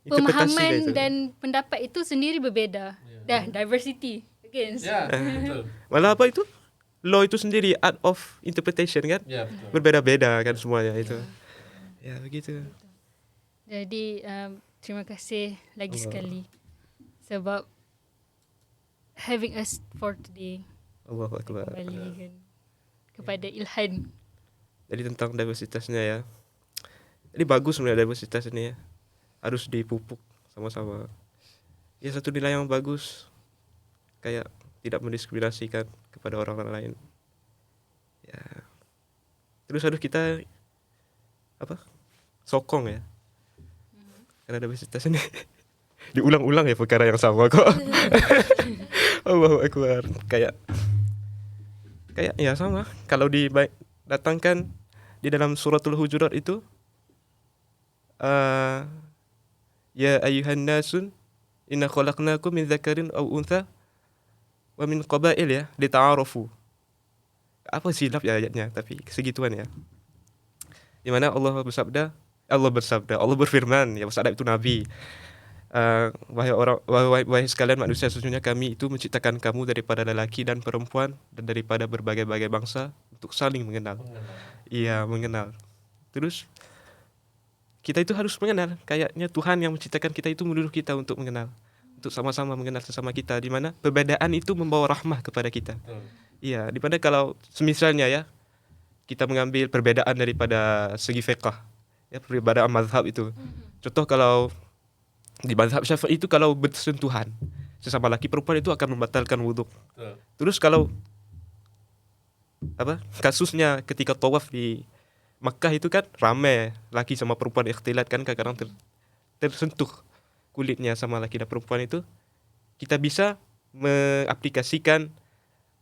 Interpretasi pemahaman dia itu. dan pendapat itu sendiri berbeza. Dah, diversity. Again. Ya, betul. Malah apa itu? Law itu sendiri art of interpretation kan? Ya, betul. Berbeda-beda kan semuanya itu. Ya begitu. Jadi terima kasih lagi sekali sebab having us for today. Allahu Akbar. Kembalikan kepada Ilhan. Jadi tentang diversitasnya ya. Jadi bagus sebenarnya diversitas ini ya. Harus dipupuk sama-sama. Ya satu nilai yang bagus. Kayak tidak mendiskriminasikan kepada orang lain. Ya. Terus harus kita sokong ya. Karena diversitas ini diulang-ulang ya perkara yang sama kok. Allahu Akbar. Kayak ya sama. Kalau datangkan di dalam suratul Hujurat itu ya ayyuhan nasun inna khalaqnakum min dzakarin aw untha wa min qabail ya lita'arafu. Apa silap ya ayatnya tapi segituan ya. Di mana Allah berfirman ya Ustaz itu nabi. wahai sekalian manusia, sesungguhnya kami itu menciptakan kamu daripada lelaki dan perempuan dan daripada berbagai-bagai bangsa untuk saling mengenal. Iya, mengenal. Terus kita itu harus mengenal, kayaknya Tuhan yang menciptakan kita itu menyuruh kita untuk mengenal, untuk sama-sama mengenal sesama kita, di mana perbedaan itu membawa rahmah kepada kita. Iya, di mana kalau semisalnya ya kita mengambil perbedaan daripada segi fiqh, ya perbedaan mazhab itu. Contoh kalau di mazhab Syafi'i itu kalau bersentuhan sesama laki perempuan itu akan membatalkan wudhu. Terus kalau kasusnya ketika tawaf di Makkah itu kan ramai laki sama perempuan ikhtilat kan, kadang-kadang tersentuh kulitnya sama laki dan perempuan itu, kita bisa mengaplikasikan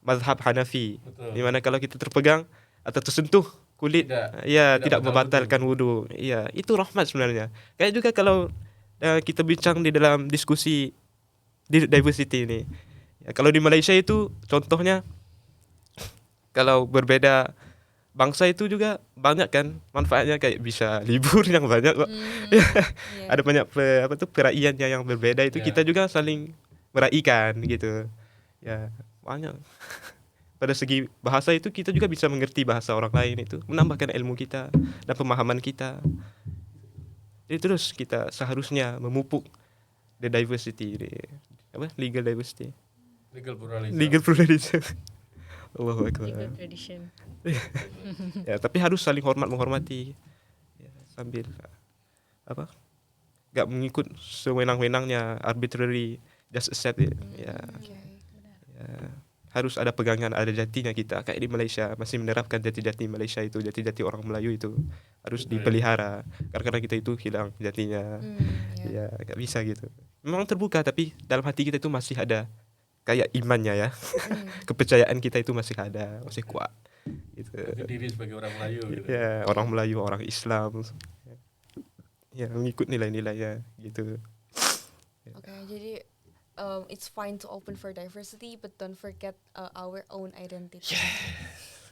mazhab Hanafi, di mana kalau kita terpegang atau tersentuh kulit tidak membatalkan wudhu. Iya, itu rahmat sebenarnya. Kayak juga kalau kita bincang di dalam diskusi di diversity ini. Ya, kalau di Malaysia itu contohnya kalau berbeda bangsa itu juga banyak kan manfaatnya, kayak bisa libur yang banyak kok. Ada banyak perayaan yang berbeda itu kita juga saling meraihkan gitu. Ya, banyak. Pada segi bahasa itu kita juga bisa mengerti bahasa orang lain, itu menambahkan ilmu kita dan pemahaman kita. Jadi terus kita seharusnya memupuk the diversity, legal diversity, legal pluralism. Allahu Akbar. Legal tradition. Ya, tapi harus saling menghormati, ya, sambil gak mengikut sewenang-wenangnya, arbitrary, just accept it. Ya, harus ada pegangan, ada jatinya kita. Kayak di Malaysia masih menerapkan jati-jati Malaysia itu, jati-jati orang Melayu itu harus dipelihara. Karena kita itu hilang jatinya. Ya, gak bisa gitu. Memang terbuka, tapi dalam hati kita itu masih ada kayak imannya ya. Kepercayaan kita itu masih ada, masih kuat. Gitu. Diri sebagai orang Melayu. Gitu. Ya, orang Melayu, orang Islam. Ya, mengikut nilai-nilainya gitu. Oke, jadi it's fine to open for diversity, but don't forget our own identity.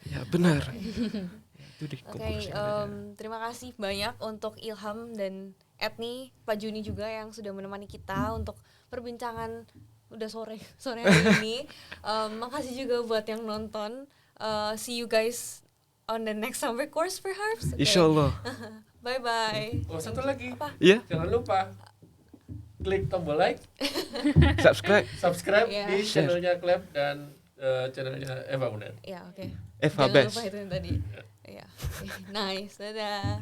Ya, benar. Oke, terima kasih banyak untuk Ilham dan Etni, Pak Juni juga yang sudah menemani kita untuk perbincangan udah sore hari ini. Makasih juga buat yang nonton. See you guys on the next summer course perhaps. Okay. Insyaallah. Bye bye. Oh, satu lagi. Iya. Jangan lupa klik tombol like, subscribe di channelnya Clap dan channelnya Eva Uner. Ya, oke. Eva Jangan Best. lupa itu yang tadi. Ya. Nice. Dadah.